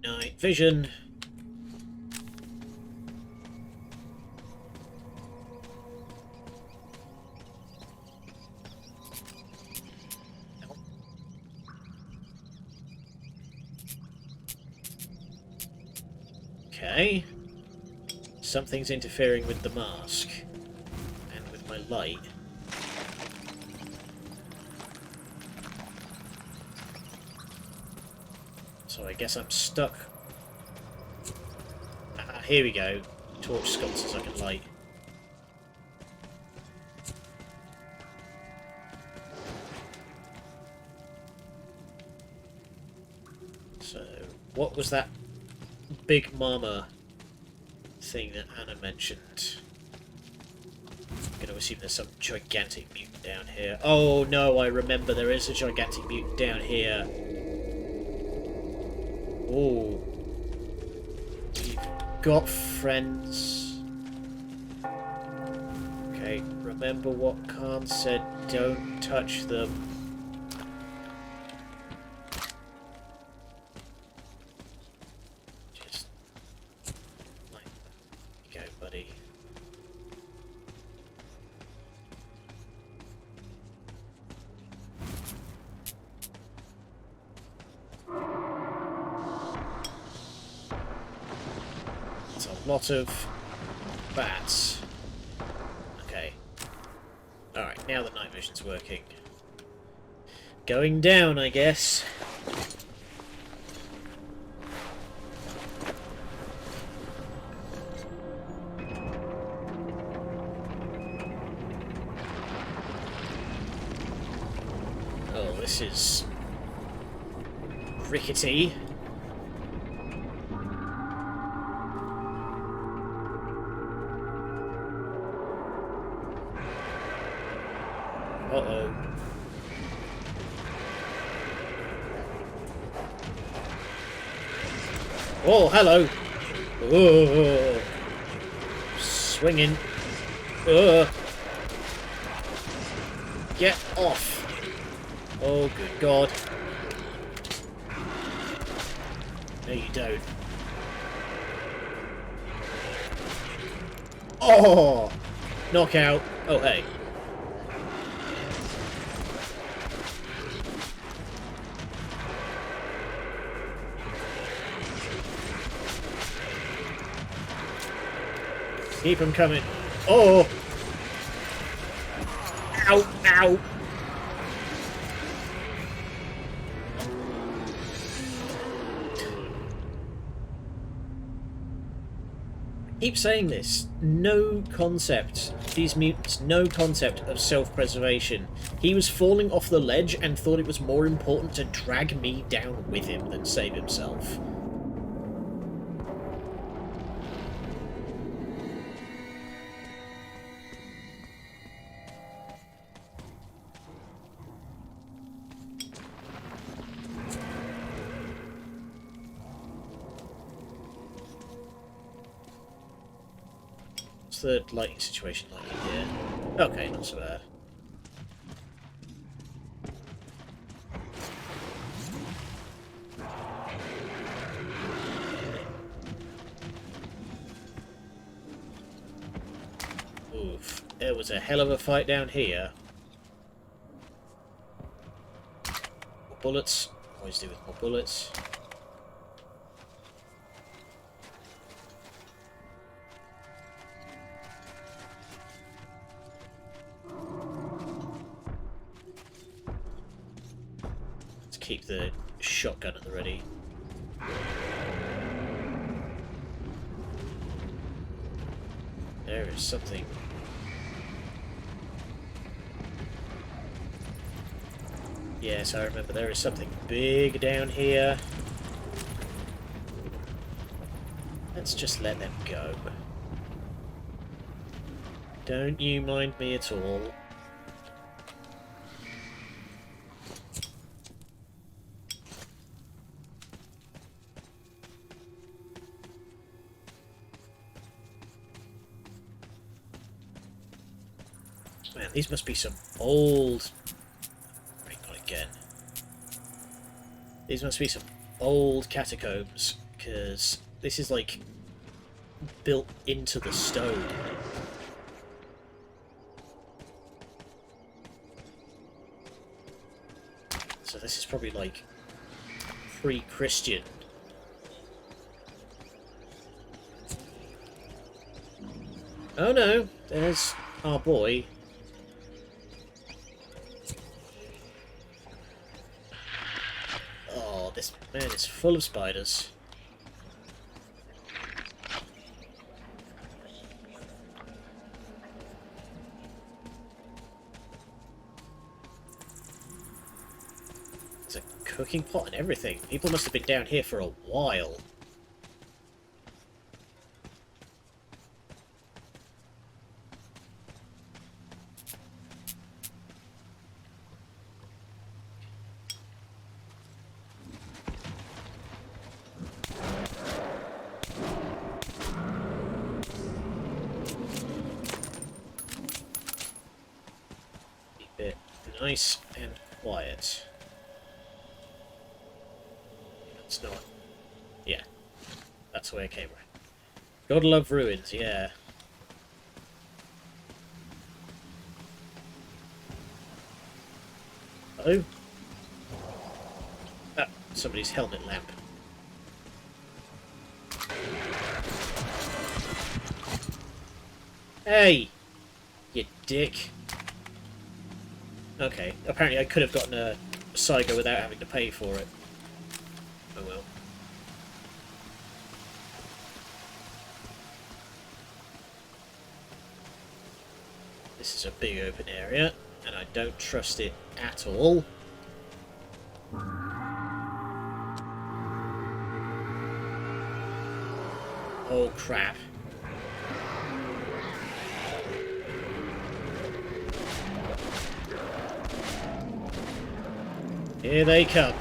Night vision. Okay. Something's interfering with the mask. And with my light. So I guess I'm stuck. Ah, here we go. Torch sconces I can light. So, what was that Big Mama thing that Anna mentioned? I'm going to assume there's some gigantic mutant down here. Oh no, I remember there is a gigantic mutant down here. Oh. We've got friends. Okay, remember what Khan said, don't touch them. Just like that. There you go, buddy. It's a lot of bats. Okay. Alright, now the night vision's working. Going down, I guess. Oh, this is Uh-oh. Oh, hello. Oh, swinging. Get off. Oh, good God. No, you don't. Oh! Knockout. Oh, hey. Keep him coming. Oh! Ow! Ow! Keep saying this. No concept. These mutants, no concept of self-preservation. He was falling off the ledge and thought it was more important to drag me down with him than save himself. What's the lighting situation like in here? Okay, not so bad. Oof. It was a hell of a fight down here. More bullets. Always do with more bullets. Let's keep the shotgun at the ready. There is something. Yes, I remember there is something big down here. Let's just let them go. Don't you mind me at all. Man, these must be some old... Wait, not again. These must be some old catacombs, because this is like built into the stone. So this is probably like pre-Christian. Oh no, there's our boy. Oh, this man is full of spiders. There's a cooking pot and everything. People must have been down here for a while. Nice and quiet. It's not. Yeah. That's where I came from. Gotta love ruins, yeah. Oh? Ah, somebody's helmet lamp. Hey! You dick. Okay, apparently I could have gotten a Saiga without having to pay for it. Oh well. This is a big open area, and I don't trust it at all. Oh crap. Here they come.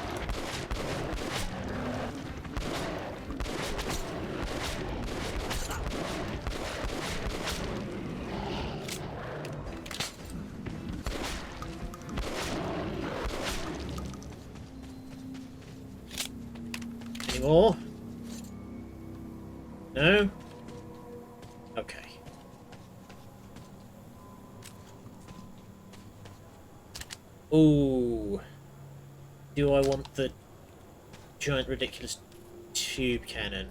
Any more? No? Okay. Ooh. Do I want the giant ridiculous tube cannon?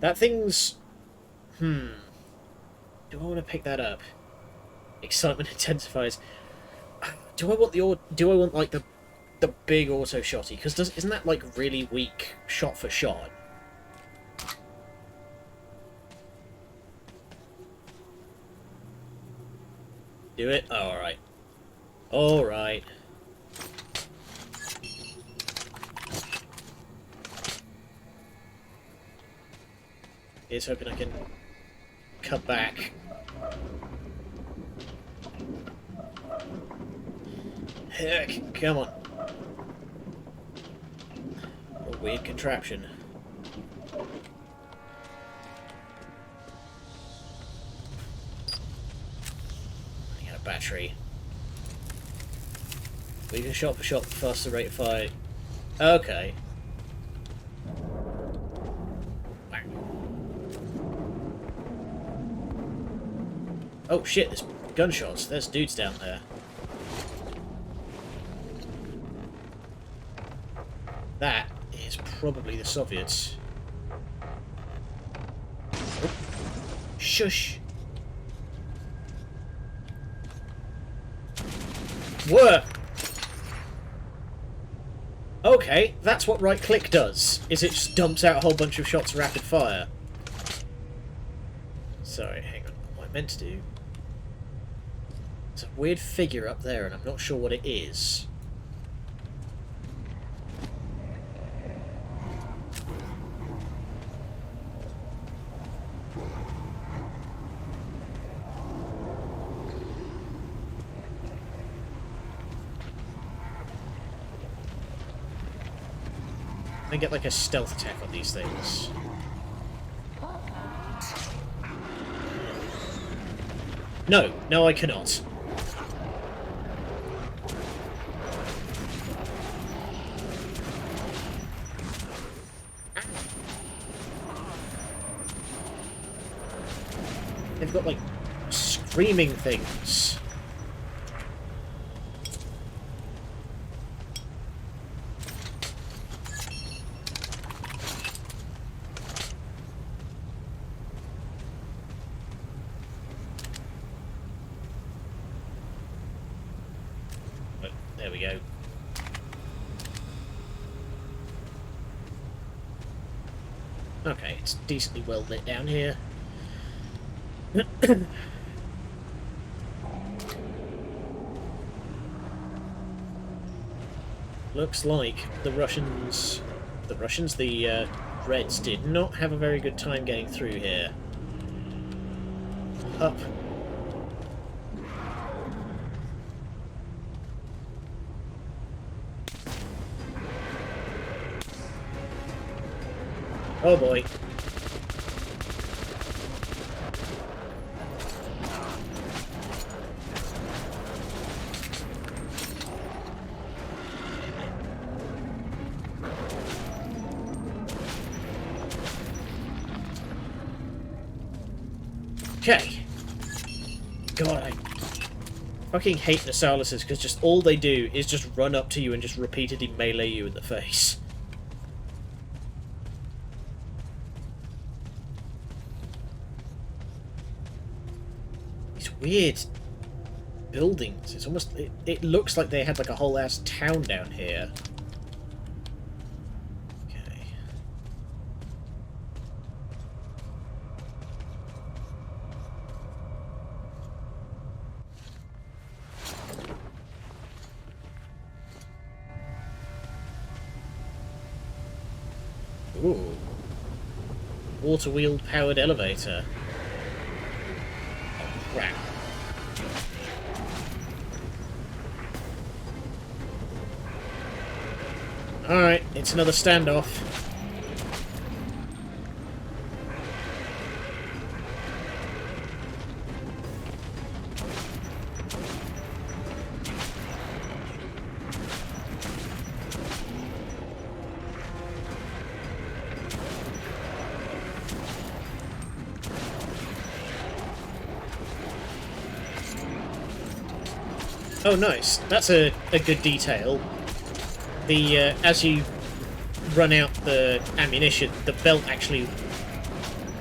That thing's... Do I want to pick that up? Excitement intensifies. Do I want like the big auto shotty? Because isn't that like really weak shot for shot? Do it? Oh, alright. Alright. Here's hoping I can cut back. Heck, come on. A weird contraption. Battery. We can shot for shot, faster rate of fire. Okay. Oh shit, there's gunshots. There's dudes down there. That is probably the Soviets. Oh. Shush! Work! Okay, that's what right click does, is it just dumps out a whole bunch of shots rapid fire. Sorry, hang on, what I meant to do... There's a weird figure up there and I'm not sure what it is. I get like a stealth attack on these things. No, no I cannot. They've got like screaming things. There we go. Okay, it's decently well lit down here. Looks like the Reds did not have a very good time getting through here. Up. Oh boy. Okay. God, I fucking hate Nasalises because just all they do is just run up to you and just repeatedly melee you in the face. Weird buildings. It's almost... It looks like they had like a whole ass town down here. Okay. Ooh. Water-wheeled powered elevator. Crap. Alright, it's another standoff. Oh, nice. That's a good detail. The as you run out the ammunition, the belt actually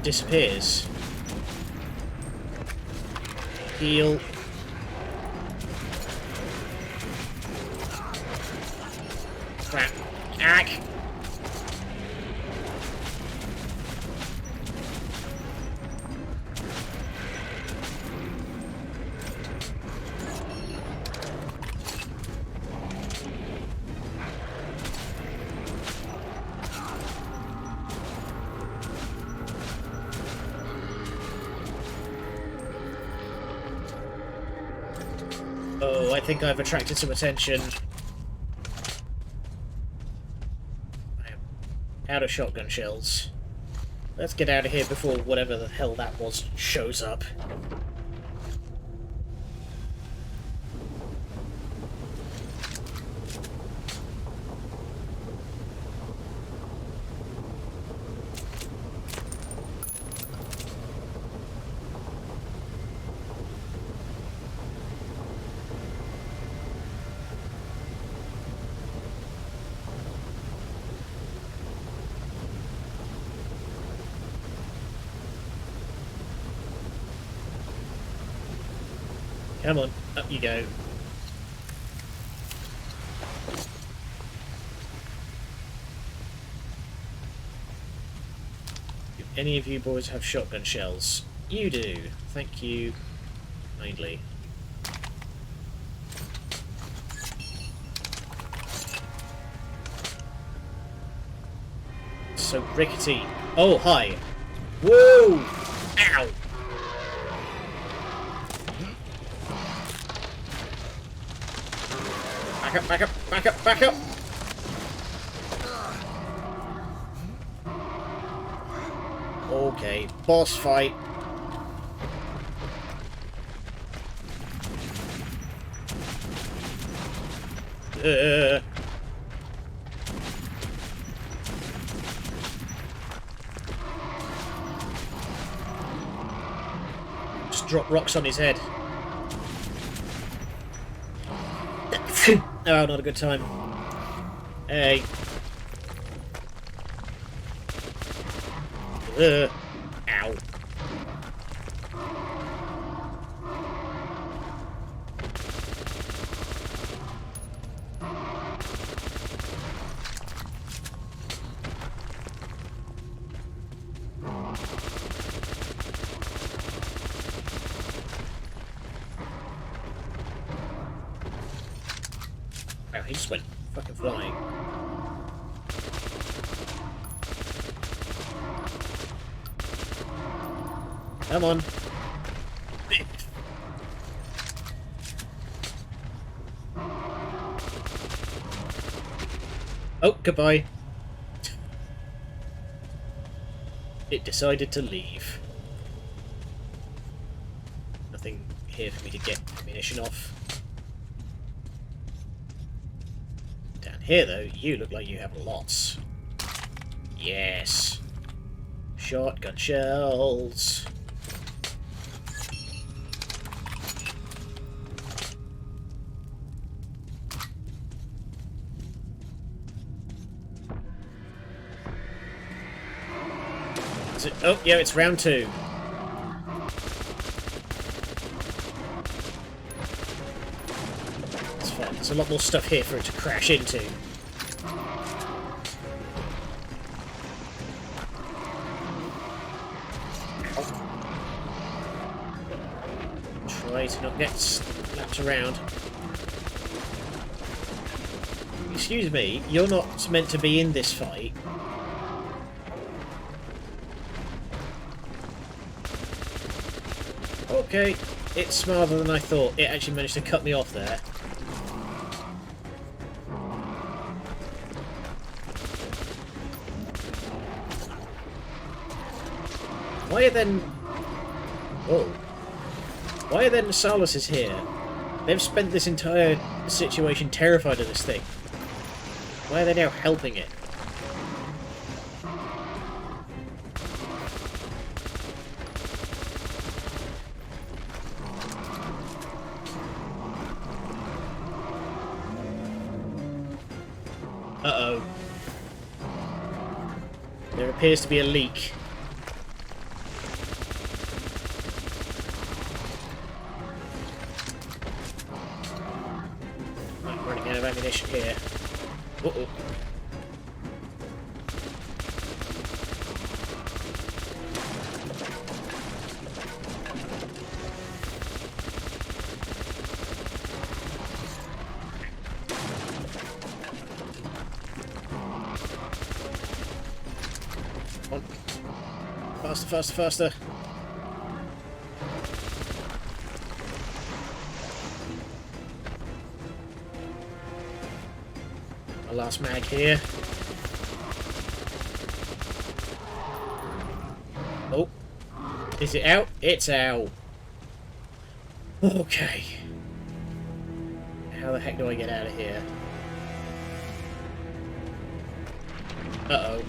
disappears. Heal. Crap. Ack! Oh, I think I've attracted some attention. I am out of shotgun shells. Let's get out of here before whatever the hell that was shows up. Come on, up you go. Do any of you boys have shotgun shells? You do. Thank you kindly. So rickety. Oh, hi. Whoa! Ow! Back up, back up, back up, back up! Okay, boss fight. Just drop rocks on his head. Oh, not a good time. Hey. Ow. Wow, he just went fucking flying. Come on. Oh, goodbye. It decided to leave. Nothing here for me to get ammunition off. Down here, though, you look like you have lots. Yes. Shotgun shells. Oh, yeah, it's round 2. It's fine. There's a lot more stuff here for it to crash into. Try to not get slapped around. Excuse me, you're not meant to be in this fight. Okay. It's smarter than I thought. It actually managed to cut me off there. Why are then... Whoa. Why are then Saluses here? They've spent this entire situation terrified of this thing. Why are they now helping it? Uh-oh. There appears to be a leak. I'm running out of ammunition here. Uh-oh. Come on. Faster, faster, faster. My last mag here. Oh. Is it out? It's out. Okay. How the heck do I get out of here? Uh-oh.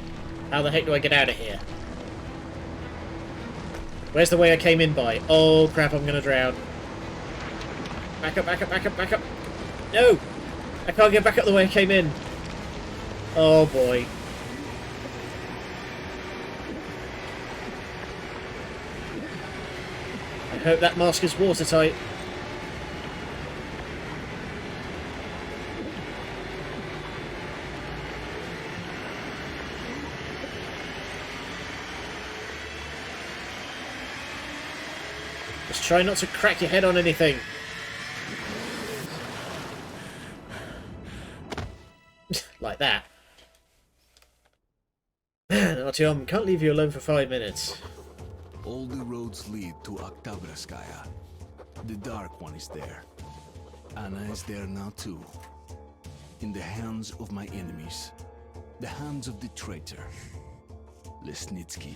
How the heck do I get out of here? Where's the way I came in by? Oh crap, I'm gonna drown. Back up, back up, back up, back up. No! I can't get back up the way I came in. Oh boy. I hope that mask is watertight. Just try not to crack your head on anything. Like that. Man, Artyom, can't leave you alone for 5 minutes. All the roads lead to Oktyabrskaya. The Dark One is there. Anna is there now too. In the hands of my enemies. The hands of the traitor. Lesnitsky.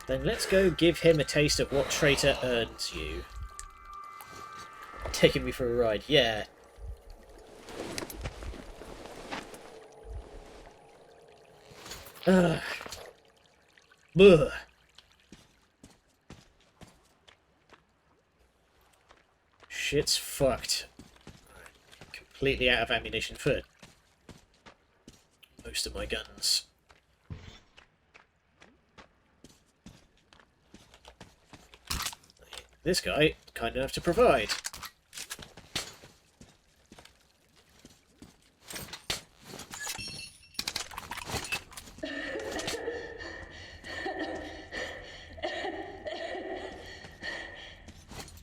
Then let's go give him a taste of what traitor earns you. Taking me for a ride, yeah. Ugh. Ugh. Shit's fucked. Completely out of ammunition for most of my guns. This guy, kind enough to provide.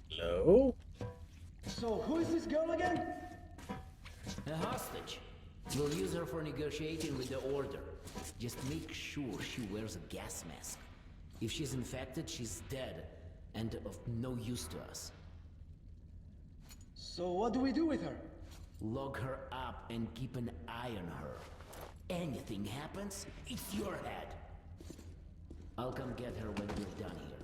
Hello? So, who is this girl again? A hostage. We'll use her for negotiating with the Order. Just make sure she wears a gas mask. If she's infected, she's dead, and of no use to us. So what do we do with her? Log her up and keep an eye on her. Anything happens, it's your head. I'll come get her when we're done here.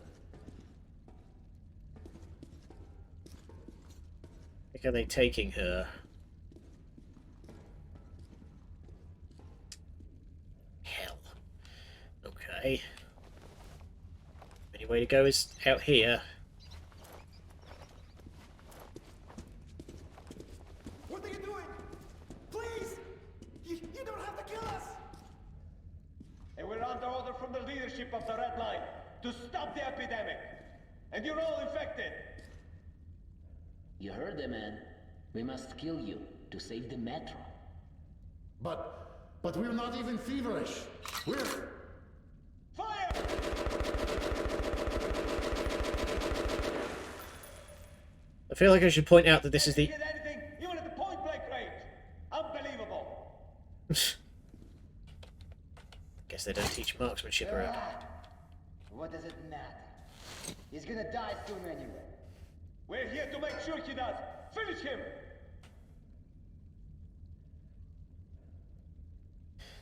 Are they taking her? Hell. Okay. Only way to go is out here. What are you doing? Please! You don't have to kill us! And we're under order from the leadership of the Red Line to stop the epidemic. And you're all infected. You heard the man. We must kill you to save the metro. But we're not even feverish. We're... Fire! I feel like I should point out that this is the... Did anything, even at the point-blank range. Unbelievable. Guess they don't teach marksmanship around. What does it matter? He's gonna die soon anyway. We're here to make sure he does. Finish him!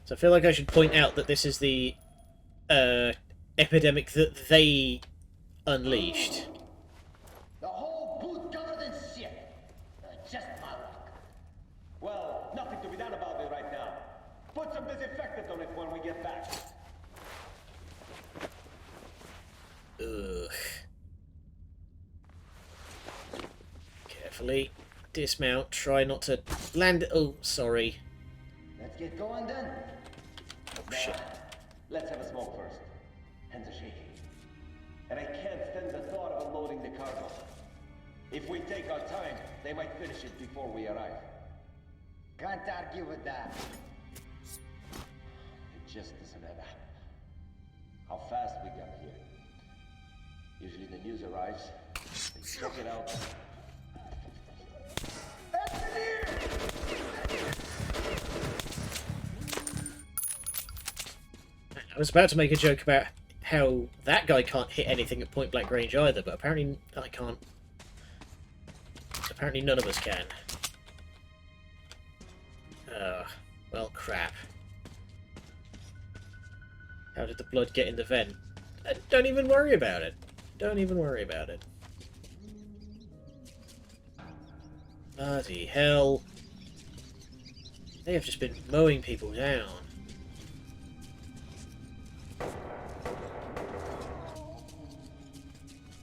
So I feel like I should point out that this is the epidemic that they unleashed. The whole boot covered in shit. Just my luck. Well, nothing to be done about it right now. Put some disinfectant on it when we get back. Ugh. Carefully dismount. Try not to land. Oh, sorry. Let's get going then. Oh shit. Let's have a smoke first. Hands are shaking. And I can't stand the thought of unloading the cargo. If we take our time, they might finish it before we arrive. Can't argue with that. It just doesn't add up. How fast we got here. Usually the news arrives, they check it out. I was about to make a joke about how that guy can't hit anything at point blank range either, but apparently I can't. Apparently none of us can. Well, crap. How did the blood get in the vent? Don't even worry about it. Don't even worry about it. Bloody hell. They have just been mowing people down.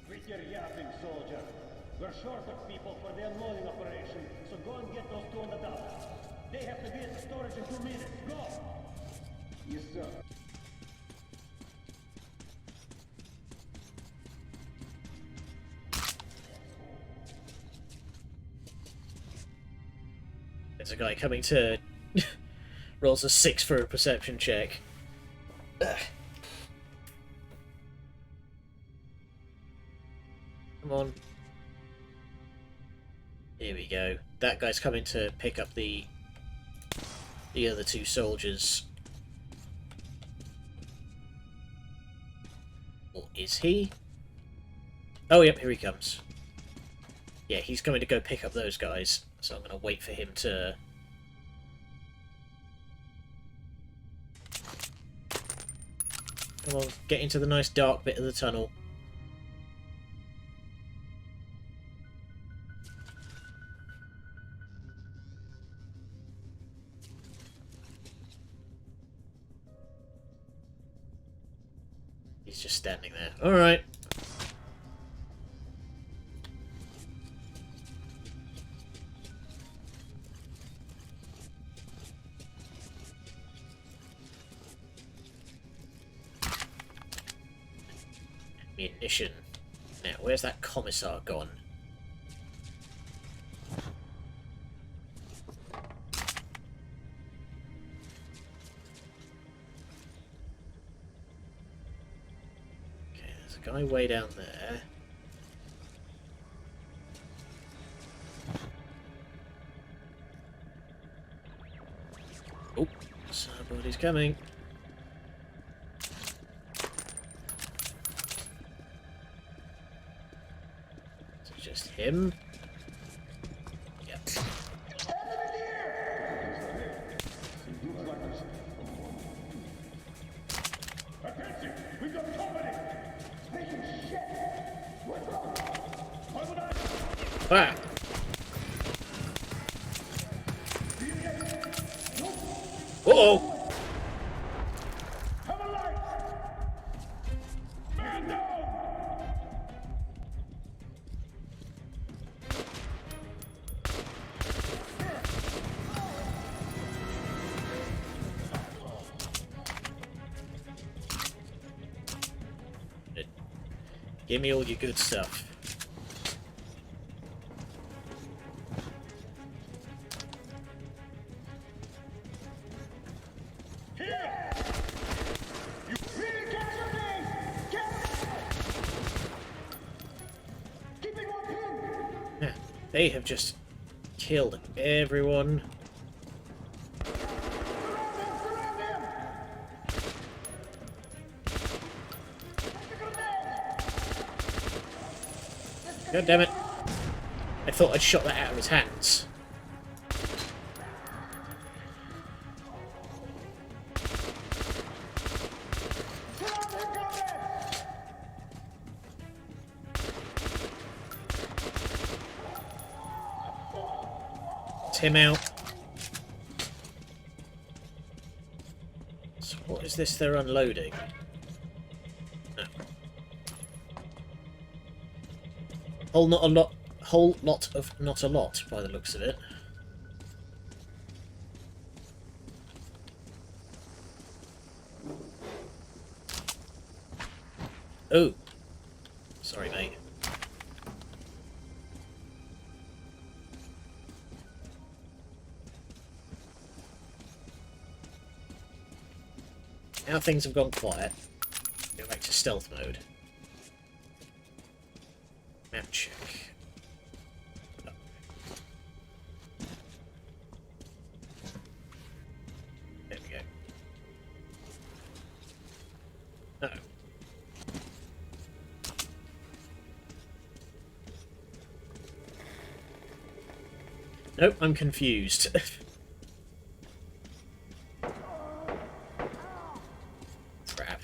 Quit your yapping, soldier. We're short of people for the unloading operation, so go and get those two on the dock. They have to be at the storage in 2 minutes. Go! Yes, sir. There's a guy coming to... rolls a 6 for a perception check. Ugh. Come on. Here we go. That guy's coming to pick up the other two soldiers. Or is he? Oh, yep, here he comes. Yeah, he's coming to go pick up those guys. So I'm going to wait for him to... Come on, get into the nice dark bit of the tunnel. He's just standing there. Alright. Munition. Now, where's that commissar gone? Okay, there's a guy way down there. Oh, somebody's coming. Just him. Yep. Attention! We've got company! Taking shit! What's wrong? Ah! Uh-oh! Have a light! Man down! Give me all your good stuff. Here! You really catch your things! Keeping one pin! They have just killed everyone. Surround him! God damn it. I thought I'd shot that out of his hands. It's him out. So what is this they're unloading? No. Whole lot of not a lot, by the looks of it. Oh. Sorry, mate. Now things have gone quiet. Go back to stealth mode. Map check. Oh. There we go. Uh-oh. Nope, I'm confused. Crap.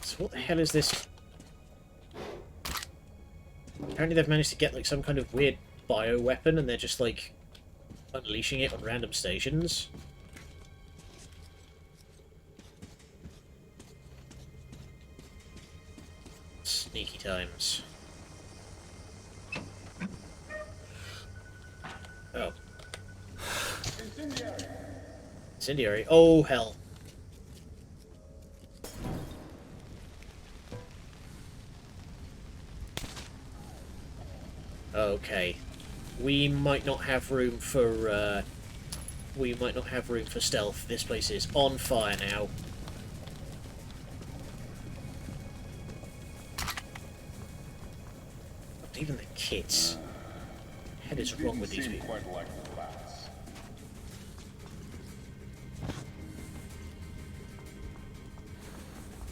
So what the hell is this? Apparently they've managed to get like some kind of weird bioweapon and they're just like unleashing it on random stations. Sneaky times. Oh. Incendiary. Oh, hell. Okay. We might not have room for, we might not have room for stealth. This place is on fire now. Even the kits. What the heck is wrong with these people? Quite like the rats.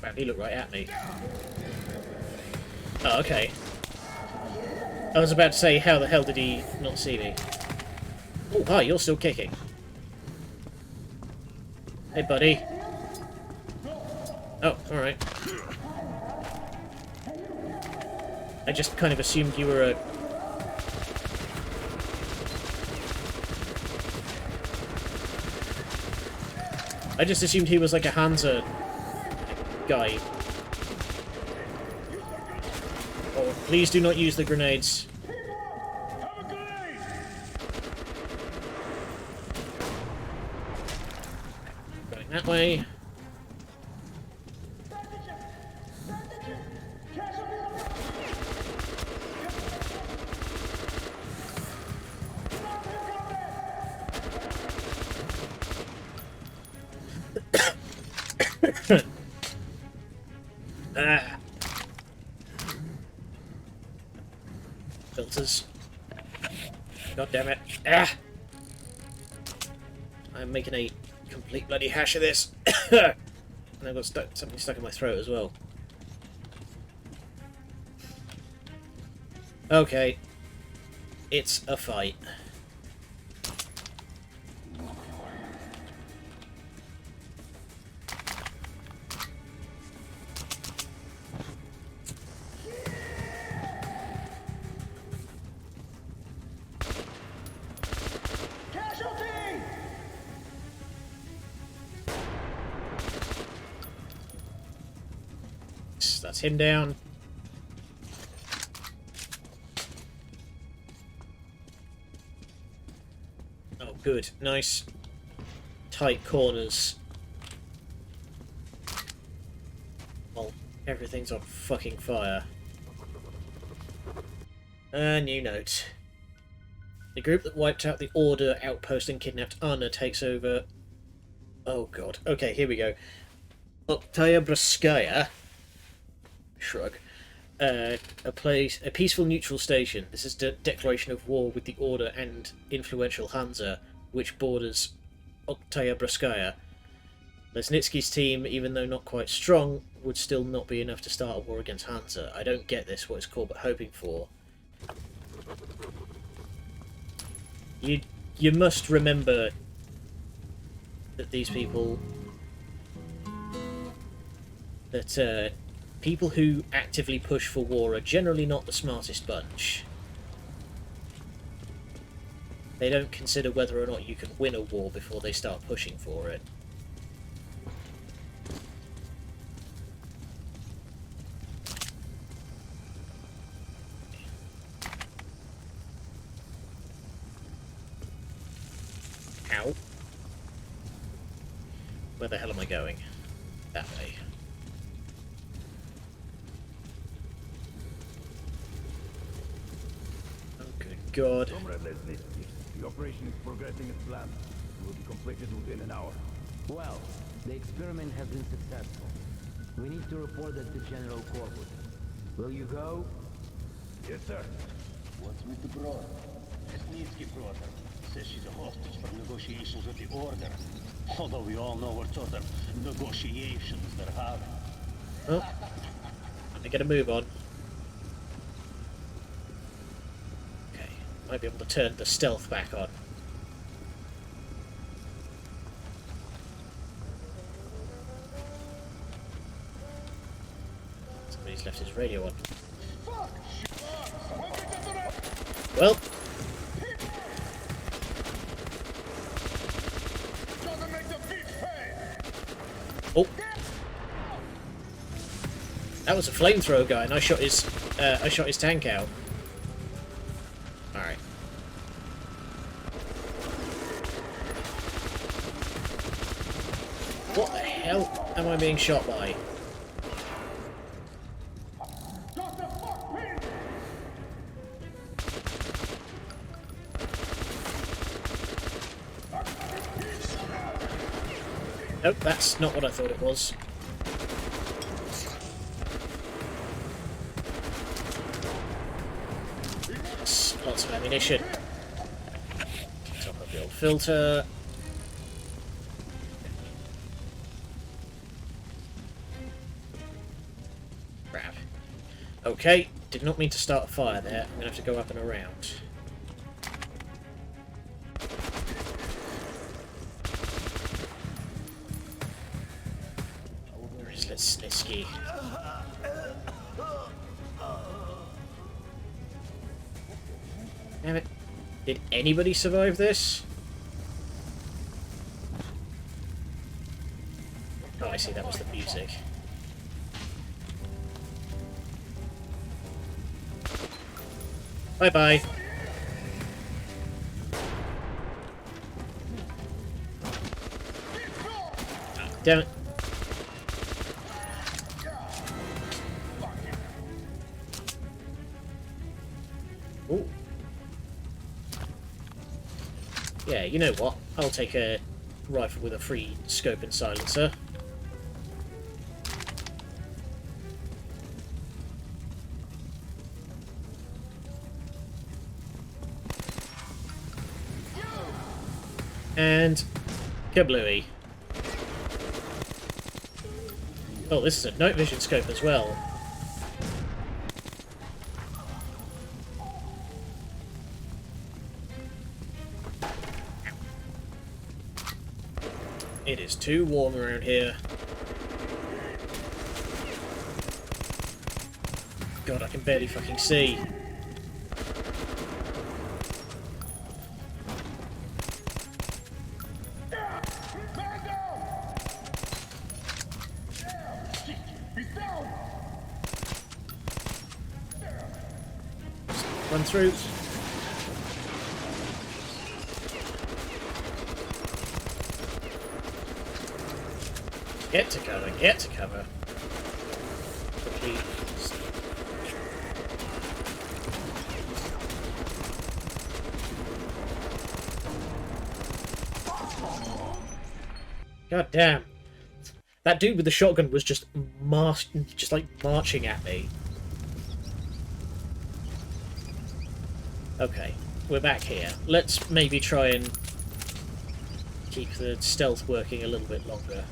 Wow, he looked right at me. Oh, okay. I was about to say, how the hell did he not see me? Oh, hi, you're still kicking. Hey, buddy. Oh, alright. I just kind of assumed you were a... I just assumed he was like a Hansa guy. Oh, please do not use the grenades. Going that way. Ah. Filters. God damn it. Ah! I'm making a complete bloody hash of this. And I've got something stuck in my throat as well. Okay. It's a fight. That's him down. Oh, good. Nice, tight corners. Well, everything's on fucking fire. A new note. The group that wiped out the Order outpost and kidnapped Anna takes over... Oh god. Okay, here we go. Oktyabrskaya. Shrug. A peaceful neutral station. This is a declaration of war with the Order and influential Hansa, which borders Oktyabrskaya. Lesnitsky's team, even though not quite strong, would still not be enough to start a war against Hunter. I don't get this, what is Corbett hoping for? You must remember that these people... that people who actively push for war are generally not the smartest bunch. They don't consider whether or not you can win a war before they start pushing for it. Ow. Where the hell am I going? That way. Oh, good God. Comrade Lesnitsky, the operation is progressing as planned. It will be completed within an hour. Well, the experiment has been successful. We need to report it to General Corbett. Will you go? Yes, sir. What's with the brother? Lesnitsky brother says she's a hostage for negotiations with the Order. Although we all know what sort of negotiations they're having. Oh. Let me get a move on. Okay. Might be able to turn the stealth back on. Somebody's left his radio on. Well. Oh. That was a flamethrower guy, and I shot his tank out. All right. What the hell am I being shot by? Nope, that's not what I thought it was. Lots of ammunition. Top of the old filter. Crap. Okay, did not mean to start a fire there. I'm going to have to go up and around. Where is Lesnitsky? Damn it. Did anybody survive this? Oh, I see, that was the music. Bye-bye. Oh, damn it. Ooh. Yeah, you know what? I'll take a rifle with a free scope and silencer. And kablooey. Oh, this is a night vision scope as well. It is too warm around here. God, I can barely fucking see. Run through. Get to cover, get to cover. Quickly. God damn. That dude with the shotgun was just marching at me. Okay, we're back here. Let's maybe try and keep the stealth working a little bit longer.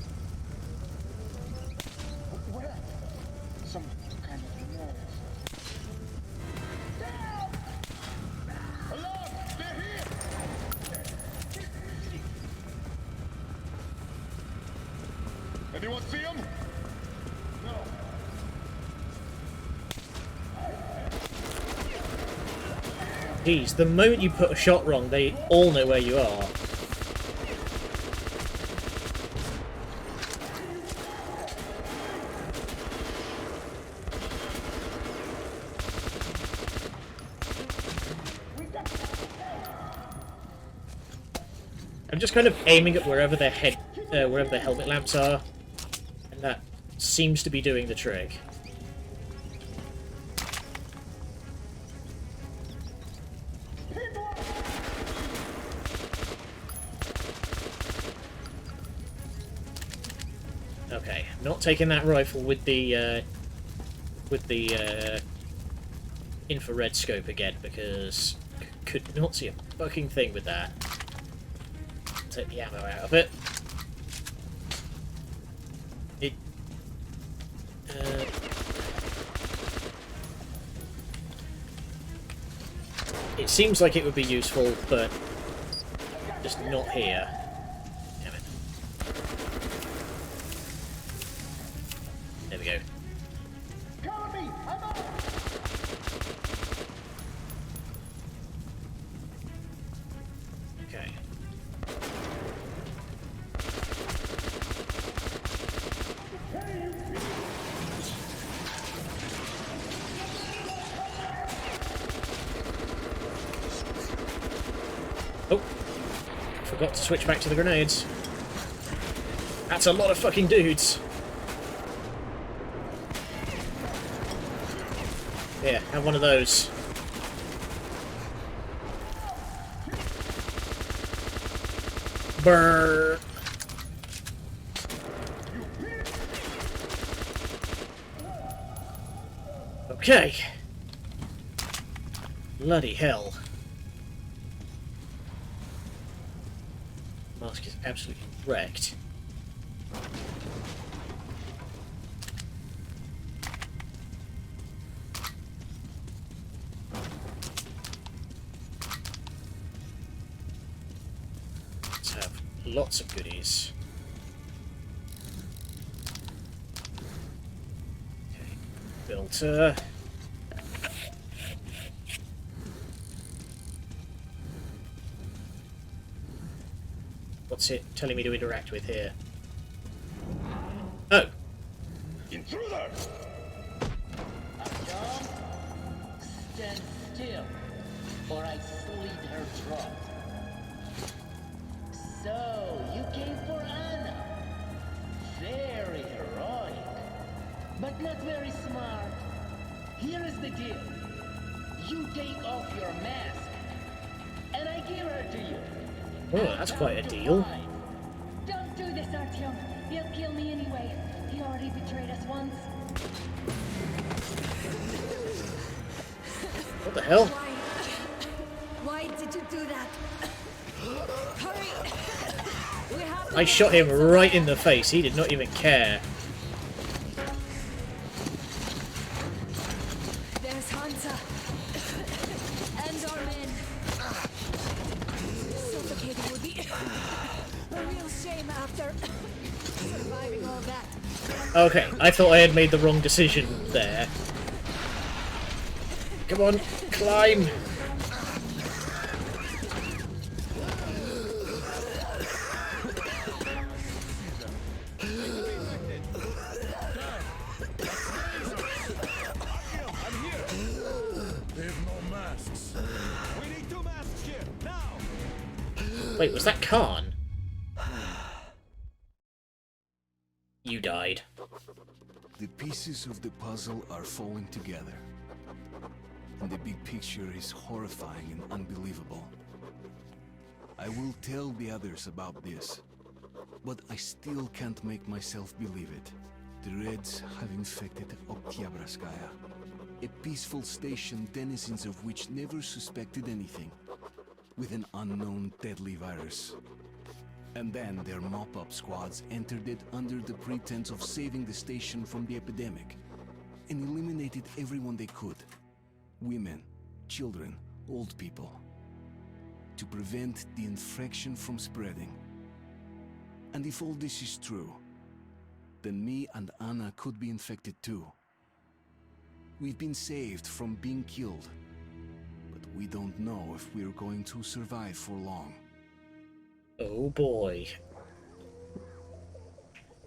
Anyone see him? No. Geez, the moment you put a shot wrong, they all know where you are. I'm just kind of aiming at wherever their wherever their helmet lamps are, and that seems to be doing the trick. Okay, not taking that rifle with the infrared scope again, because could not see a fucking thing with that. Take the ammo out of it. It seems like it would be useful, but just not here. Damn it. There we go. Cover me! I'm up! Okay. Oh, forgot to switch back to the grenades. That's a lot of fucking dudes. Here, have one of those. Brrr. Okay. Bloody hell. Mask is absolutely wrecked. Let's have lots of goodies. Okay, filter. What's it telling me to interact with here? Oh! Intruder! Stand still, or I slit her throat. So, you came for Anna. Very heroic, but not very smart. Here is the deal. You take off your mask, and I give her to you. Oh, that's quite a deal. Don't do this, Artyom. He'll kill me anyway. He already betrayed us once. What the hell? Why did you do that? Hurry! We have I shot him right in the face. He did not even care. There's Hansa. And our men. Suffocating would be a real shame after surviving all that. Okay, I thought I had made the wrong decision there. Come on, climb! Wait, was that Khan? You died. The pieces of the puzzle are falling together. And the big picture is horrifying and unbelievable. I will tell the others about this, but I still can't make myself believe it. The Reds have infected Oktyabrskaya, a peaceful station denizens of which never suspected anything, with an unknown deadly virus. And then their mop-up squads entered it under the pretense of saving the station from the epidemic, and eliminated everyone they could. Women, children, old people. To prevent the infection from spreading. And if all this is true, then me and Anna could be infected too. We've been saved from being killed, but we don't know if we're going to survive for long. Oh boy.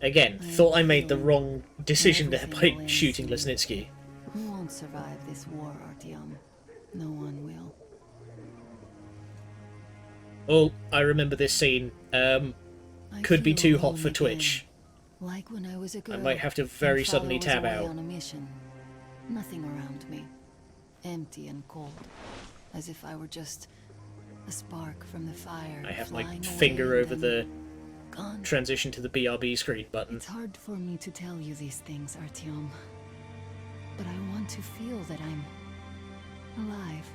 Again, thought I made the wrong decision there by shooting Lesnitsky. We won't survive this war, Artyom. No one will. Oh, I remember this scene. Could be too hot for Twitch. Like when I was a girl. I might have to very suddenly tab out. On a mission. Nothing around me. Empty and cold. As if I were just a spark from the fire. I have my finger over the gone. Transition to the BRB screen button. It's hard for me to tell you these things, Artyom. But I want to feel that I'm alive.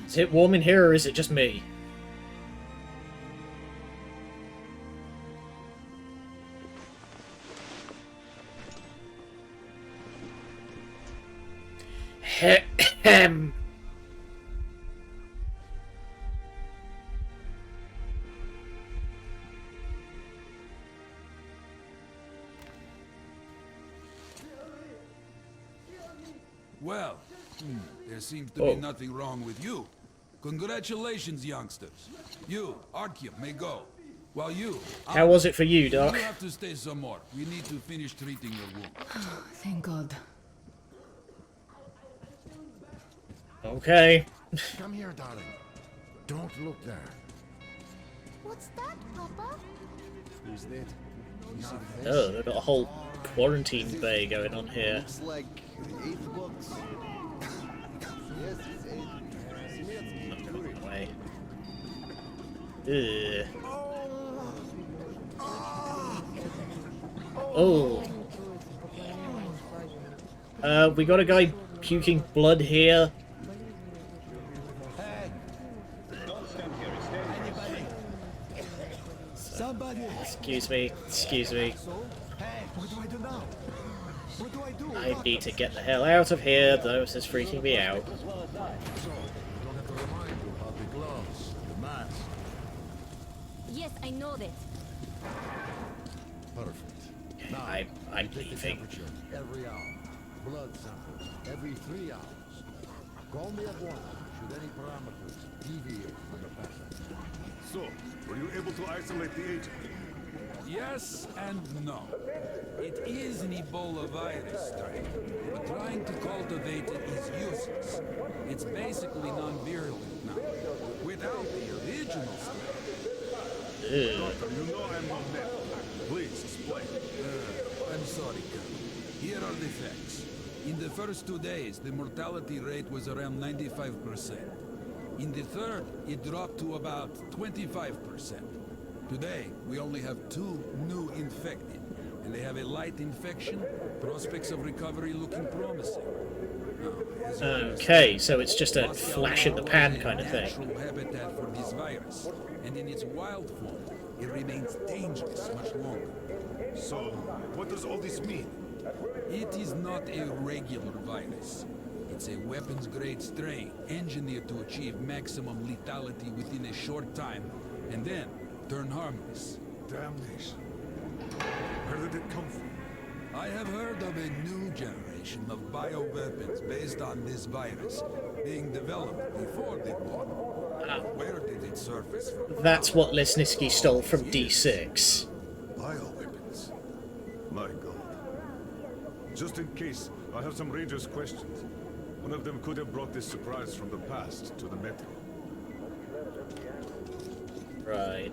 Is it warm in here, or is it just me? Well, there seems to be nothing wrong with you. Congratulations, youngsters. You, Artyom, may go. While you... How was it for you, Doc? You have to stay some more. We need to finish treating your wound. Thank God. Okay. Come here, darling. Don't look there. What's that, Papa? Who's that? Oh, they've got a whole quarantine bay going on here. Looks like 8 bucks. Yes, it's 8. No way. Ugh. Oh. We got a guy puking blood here. Excuse me, excuse me. What do I do now? What do I do? I need to get the hell out of here. This is freaking me out. Yes, I know that. Perfect. I'm leaving. Every hour. Blood samples every 3 hours. Call me at once should any parameters deviate from the pattern. So, were you able to isolate the agent? Yes and no. It is an Ebola virus strain, but trying to cultivate it is useless. It's basically non-virulent now, without the original strain. Doctor, you know I'm on net. Please, explain. I'm sorry, Colonel. Here are the facts. In the first 2 days, the mortality rate was around 95%. In the third, it dropped to about 25%. Today, we only have 2 new infected, and they have a light infection, prospects of recovery looking promising. Okay, so it's just a flash in the pan kind of thing. Natural habitat for this virus, and in its wild form, it remains dangerous much longer. So, what does all this mean? It is not a regular virus. It's a weapons-grade strain, engineered to achieve maximum lethality within a short time, and then turn harmless. Damnation. Where did it come from? I have heard of a new generation of bioweapons based on this virus, being developed before the war. Where did it surface from? That's what Lesnitsky stole from D6. Bioweapons? My God. Just in case, I have some Rangers' questions. One of them could have brought this surprise from the past to the Metro. Right.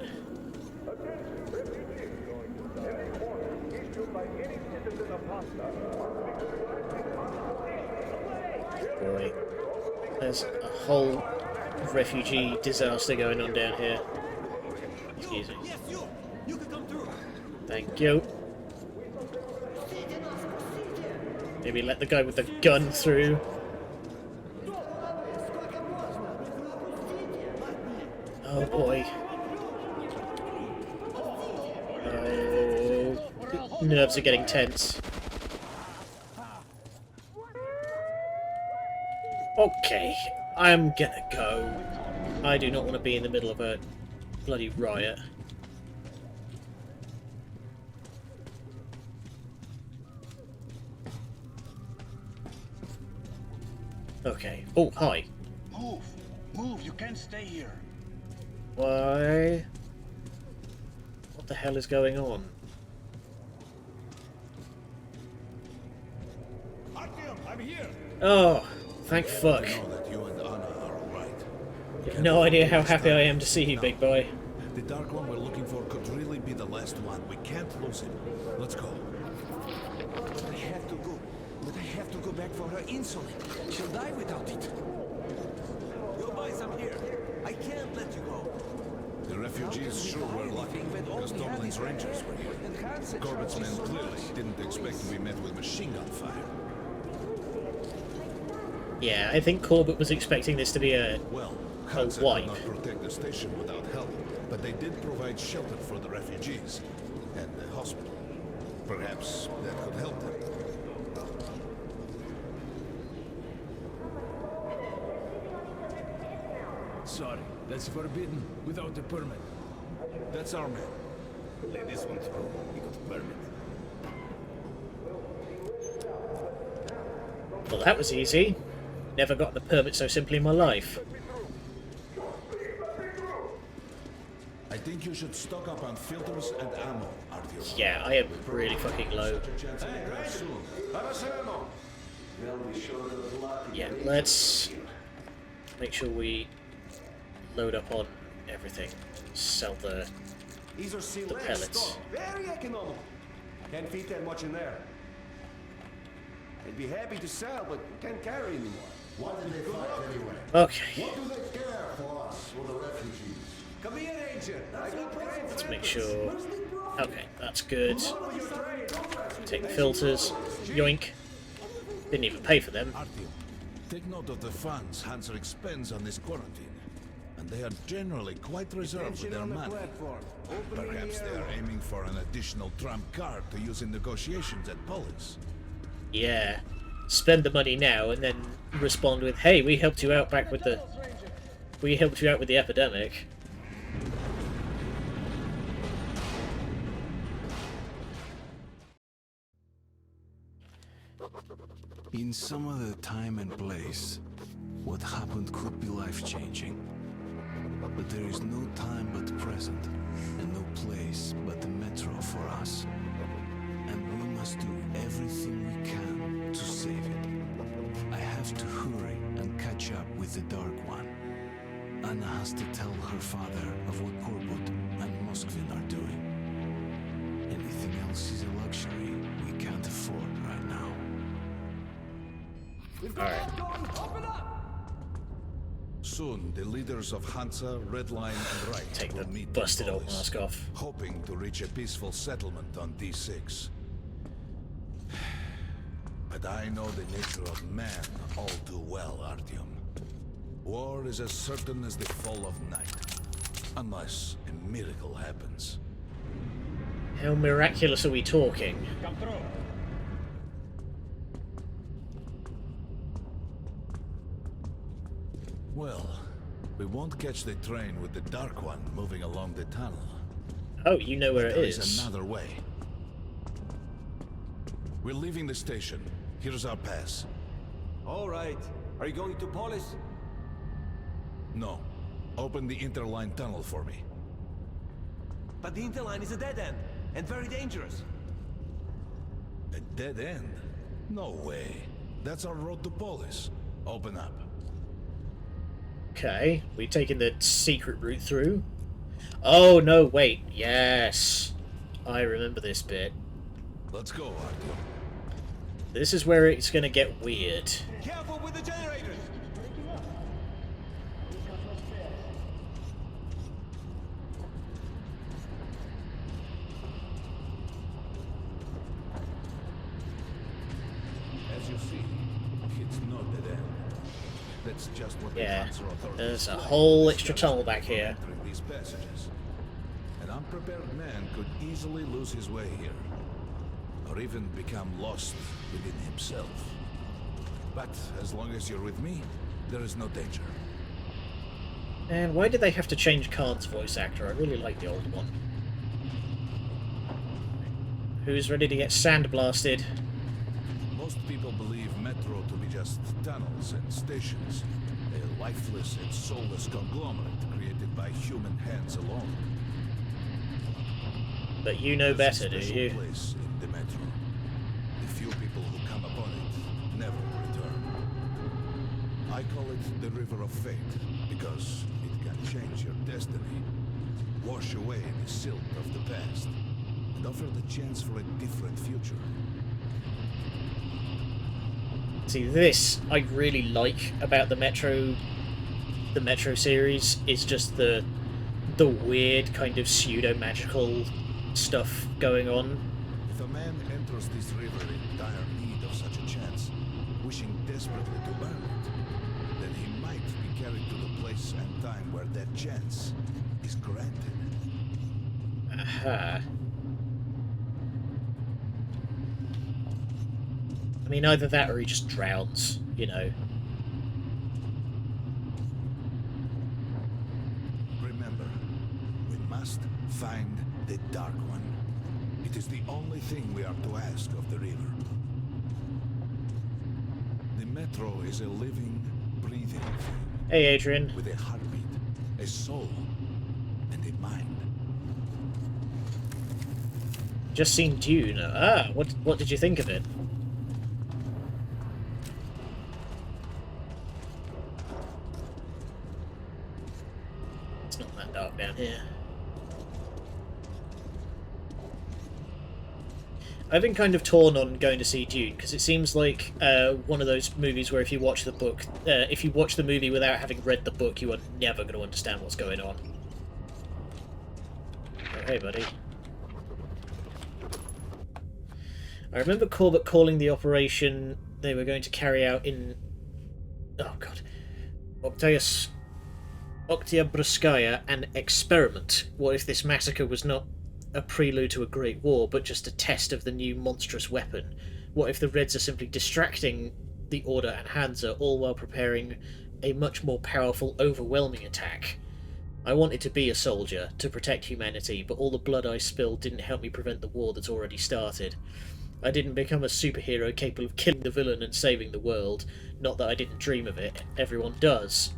Boy, there's a whole refugee disaster going on down here. Excuse me. Yes, you can come through. Thank you. Maybe let the guy with the gun through. Oh boy. Oh, nerves are getting tense. Okay, I'm gonna go. I do not want to be in the middle of a bloody riot. Okay. Oh, hi. Move! Move! You can't stay here! Why? What the hell is going on? Artyom, I'm here! Oh, thank fuck. I know that you and Anna are alright. You have no idea how happy I am to see you, big boy. The Dark One we're looking for could really be the last one. We can't lose him. Let's go. I have to go. But I have to go back for her insulin. She'll die without it. You'll buy some here. I can't let you go. The refugees sure were lucky, because Tomlin's Rangers were here. Corbett's men clearly didn't expect to be met with machine gun fire. Yeah, I think Corbett was expecting this to be a Hansa wipe. could not protect the station without help, but they did provide shelter for the refugees and the hospital. Perhaps that could help them. Sorry, that's forbidden without a permit. That's our man. Let this one through. We got a permit. Well, that was easy. Never got the permit so simply in my life. I think you should stock up on filters and ammo, Artyom. Yeah, I am really fucking low. Yeah, let's make sure we load up on everything. Sell the These are sea pellets. Very economical. Can't fit that much in there. I'd be happy to sell, but can't carry anymore. Why did they fight anyway? Okay. What do they care for us or the refugees? Come here, agent. I got great Let's make sure. Okay, that's good. Take the filters. Yoink. Didn't even pay for them. Artyom, take note of the funds Hansa expends on this quarantine. And they are generally quite reserved with their money. Perhaps they are aiming for an additional trump card to use in negotiations at Polis. Yeah. Spend the money now and then respond with, "Hey, we helped you out back with the... We helped you out with the epidemic." In some other time and place, what happened could be life-changing. But there is no time but present, and no place but the metro for us. And we must do everything we can to save it. I have to hurry and catch up with the Dark One. Anna has to tell her father of what Korbut and Moskvin are doing. Anything else is a luxury we can't afford right now. Alright. Soon, the leaders of Hansa, Red Line, and Reich Take the will meet busted in old Polis, mask off. hoping to reach a peaceful settlement on D6. But I know the nature of man all too well, Artyom. War is as certain as the fall of night, unless a miracle happens. How miraculous are we talking? Come through. Well, we won't catch the train with the Dark One moving along the tunnel. Oh, you know where it There is. is another way. We're leaving the station. Here's our pass. All right. Are you going to Polis? No. Open the interline tunnel for me. But the interline is a dead end, and very dangerous. A dead end? No way. That's our road to Polis. Open up. Okay, we taking the secret route through. Oh, no, wait. Yes. I remember this bit. Let's go, Artyom. This is where it's going to get weird. Careful with the generators! As you see, it's not dead end. That's just what the Yeah, Hansa authorities there's a like whole to extra discover tunnel back before here. entering these passages. An unprepared man could easily lose his way here, or even become lost within himself. But as long as you're with me, there is no danger. And why did they have to change Khan's voice actor? I really like the old one. Who's ready to get sandblasted? Most people believe Metro to be just tunnels and stations, a lifeless and soulless conglomerate created by human hands alone. But you know better, do There's a you? special place in the Metro. The few people who come upon it never return. I call it the River of Fate because it can change your destiny, wash away the silt of the past, and offer the chance for a different future. See, this I really like about the Metro series is just the weird kind of pseudo magical stuff going on. If a man enters this river in dire need of such a chance, wishing desperately to earn it, then he might be carried to the place and time where that chance is granted. Aha. I mean, either that or he just drowns, you know. Remember, we must find the Dark One. It is the only thing we are to ask of the river. The Metro is a living, breathing thing. Hey, Adrian. With a heartbeat, a soul, and a mind. Just seen Dune. Ah, what did you think of it? It's not that dark down here. I've been kind of torn on going to see Dune because it seems like one of those movies where if you watch the book, if you watch the movie without having read the book, you are never going to understand what's going on. Oh, hey, buddy. I remember Corbett calling the operation they were going to carry out in... Oh, God. Oktyabrskaya an experiment. What if this massacre was not a prelude to a great war, but just a test of the new monstrous weapon? What if the Reds are simply distracting the Order and Hansa, all while preparing a much more powerful, overwhelming attack? I wanted to be a soldier, to protect humanity, but all the blood I spilled didn't help me prevent the war that's already started. I didn't become a superhero capable of killing the villain and saving the world. Not that I didn't dream of it. Everyone does.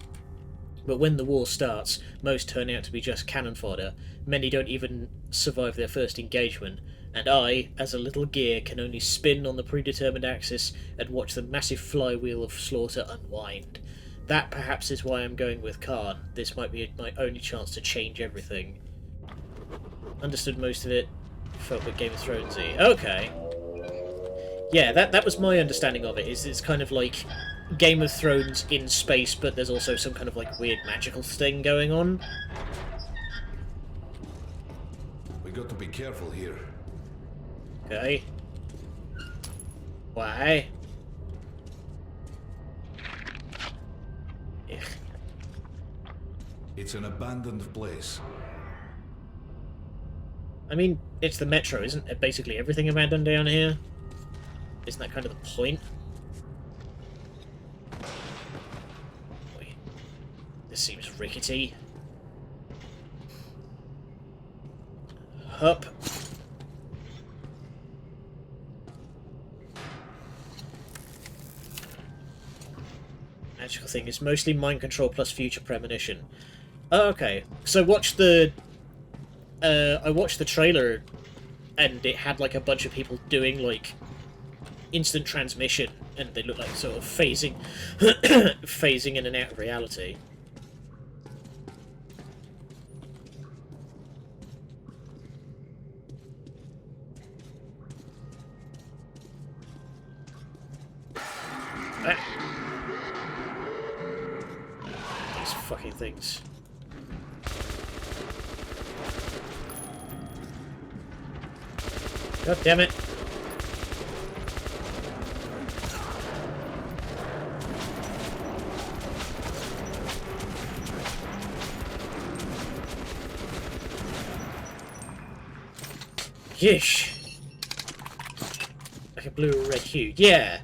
But when the war starts, most turn out to be just cannon fodder. Many don't even survive their first engagement. And I, as a little gear, can only spin on the predetermined axis and watch the massive flywheel of slaughter unwind. That perhaps is why I'm going with Khan. This might be my only chance to change everything. Understood most of it. Felt a bit Game of Thronesy. Okay. Yeah, that was my understanding of it. It's kind of like Game of Thrones in space, but there's also some kind of like weird magical thing going on. We got to be careful here. Okay. Why? Ugh. It's an abandoned place. I mean, it's the Metro, isn't it? Basically everything abandoned down here. Isn't that kind of the point? Wait. This seems rickety. Hup. Magical thing is mostly mind control plus future premonition. Oh, okay, so watch the... I watched the trailer and it had like a bunch of people doing like instant transmission and they look like sort of phasing phasing in and out of reality. Ah. These fucking things. God damn it. Yeesh. Like a blue or red hue. Yeah.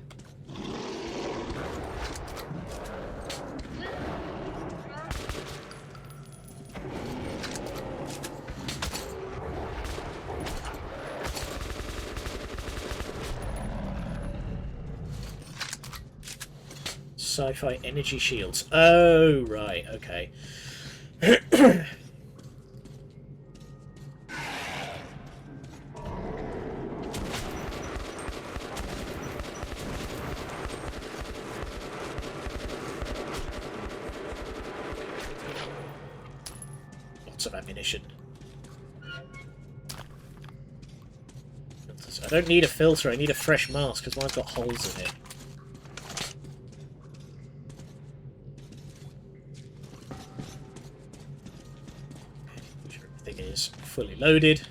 sci-fi energy shields. Oh, right, okay. Lots of ammunition. I don't need a filter, I need a fresh mask because mine's got holes in it. Make sure everything is fully loaded.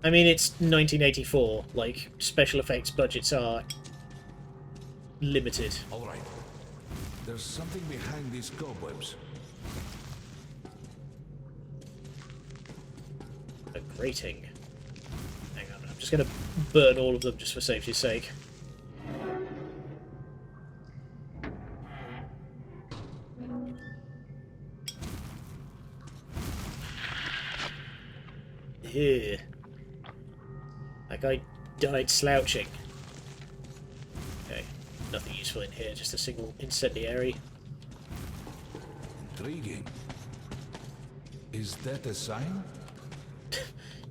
I mean, it's 1984, like, special effects budgets are limited. Alright. There's something behind these cobwebs. A grating. Hang on, I'm just going to burn all of them just for safety's sake. Ew. That guy died slouching. Okay, nothing useful in here, just a single incendiary. Intriguing. Is that a sign?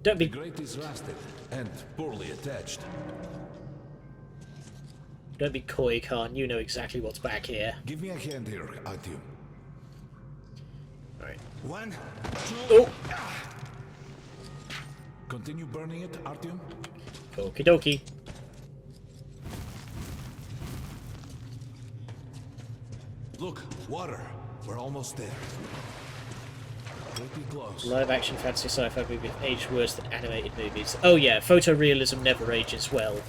Don't be... The grate is rusted and poorly attached. Don't be coy, Khan. You know exactly what's back here. Give me a hand here, Artyom. Alright. 1, 2... Oh! Continue burning it, Artyom. Okie dokie. Look, water. We're almost there. Pretty close. Live action fantasy sci-fi movies age worse than animated movies. Oh yeah, photorealism never ages well.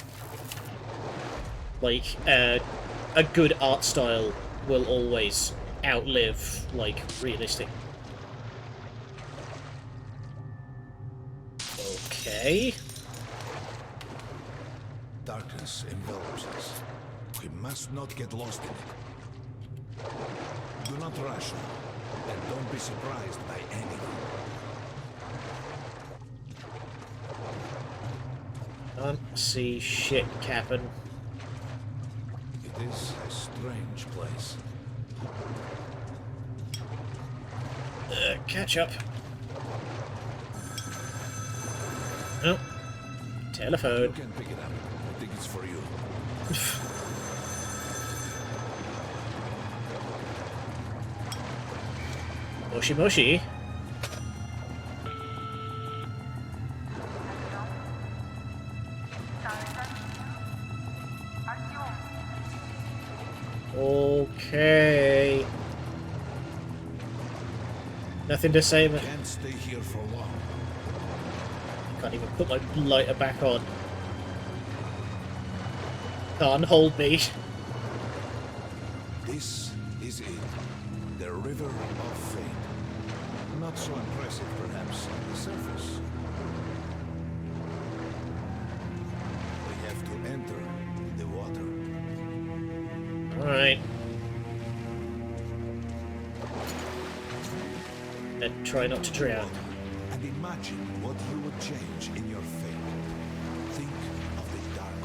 Like, a good art style will always outlive, like, realistic. Okay. Darkness envelops us. We must not get lost in it. Do not rush now, and don't be surprised by anything. Can't see shit, Captain. It is a strange place. Catch up. Oh. Telephone. You can pick it up. I think it's for you. Moshi moshi. Okay. Nothing to say. Can't stay here for long. Can't even put my lighter back on. Can't hold me. This is it. The River of Fate. Not so impressive, perhaps, on the surface. We have to enter the water. Alright. And try not to drown. And imagine what you would change in your fate. Think of the Dark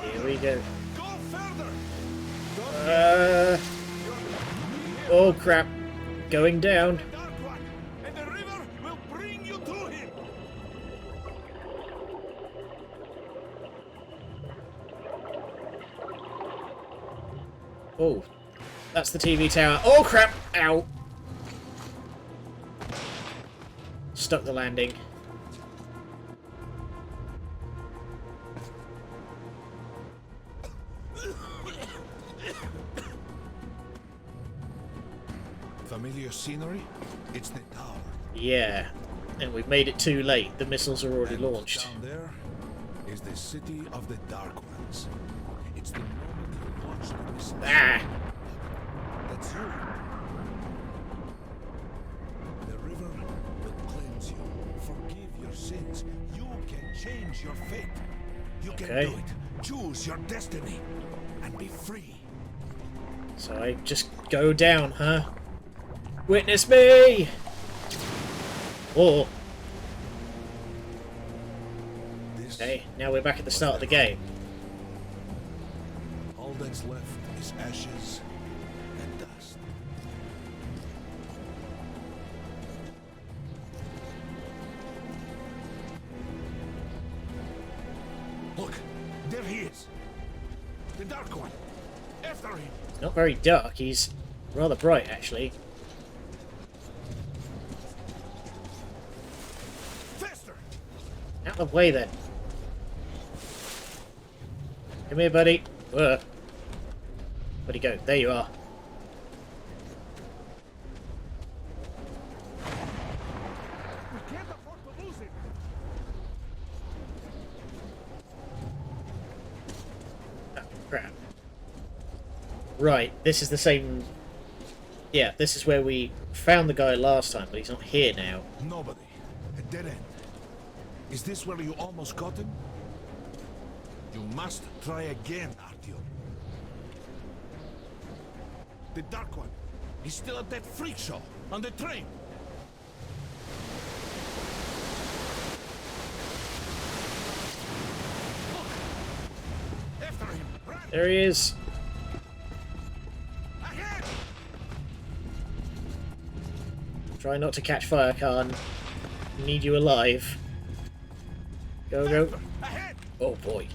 One. Here we go. Go further! Oh crap. Going down. And the river will bring you to him! Oh. That's the TV tower. Oh crap! Ow! Stuck the landing. Familiar scenery? It's the tower. Yeah. And we've made it too late. The missiles are already And launched. down there is the city of the Dark Ones. It's the moment you launch the missiles. Ah! That's you. The river will cleanse you, forgive your sins. You can change your fate. You can Okay. do it. Choose your destiny and be free. So I just go down, huh? Witness me! Oh. Okay, now we're back at the start of the game. All that's left is ashes and dust. Look, there he is. The Dark One. After him. Not very dark, he's rather bright actually. Faster! Out of the way then. Come here, buddy. Where'd he go? There you are. We can't afford to lose him. Oh, crap. Right, this is the same... Yeah, this is where we found the guy last time, but he's not here now. Nobody. A dead end. Is this where you almost got him? You must try again, Artyom. The Dark One. He's still at that freak show on the train. Look! After him! Run! There he is. Ahead! Try not to catch fire, Khan. Need you alive. Go, go. Ahead! Oh boy.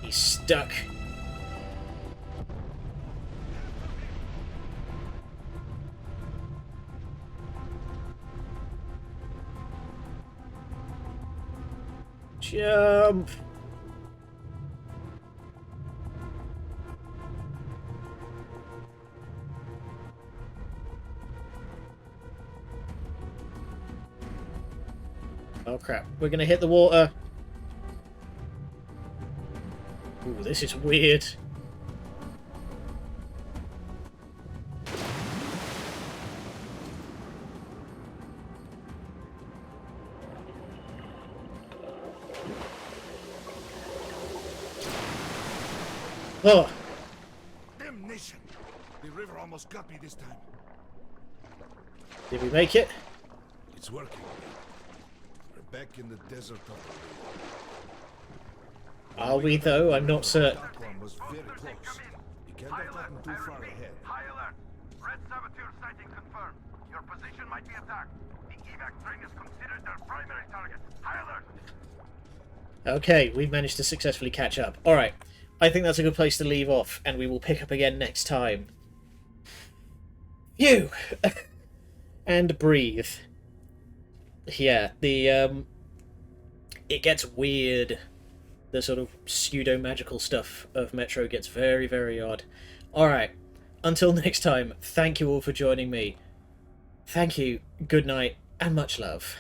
He's stuck. Jump. Oh crap, we're gonna hit the water. Ooh, this is weird. Oh! Damnation! The river almost got me this time. Did we make it? It's working. We're back in the desert of the Are we though? I'm not certain. Dark One was very close. He can't have gotten too far ahead. High alert. Red saboteur sighting confirmed. Your position might be attacked. The evac train is considered their primary target. High alert. Okay, we've managed to successfully catch up. Alright, I think that's a good place to leave off, and we will pick up again next time. Phew! And breathe. Yeah, the, it gets weird. The sort of pseudo-magical stuff of Metro gets very, very odd. Alright, until next time, thank you all for joining me. Thank you, good night, and much love.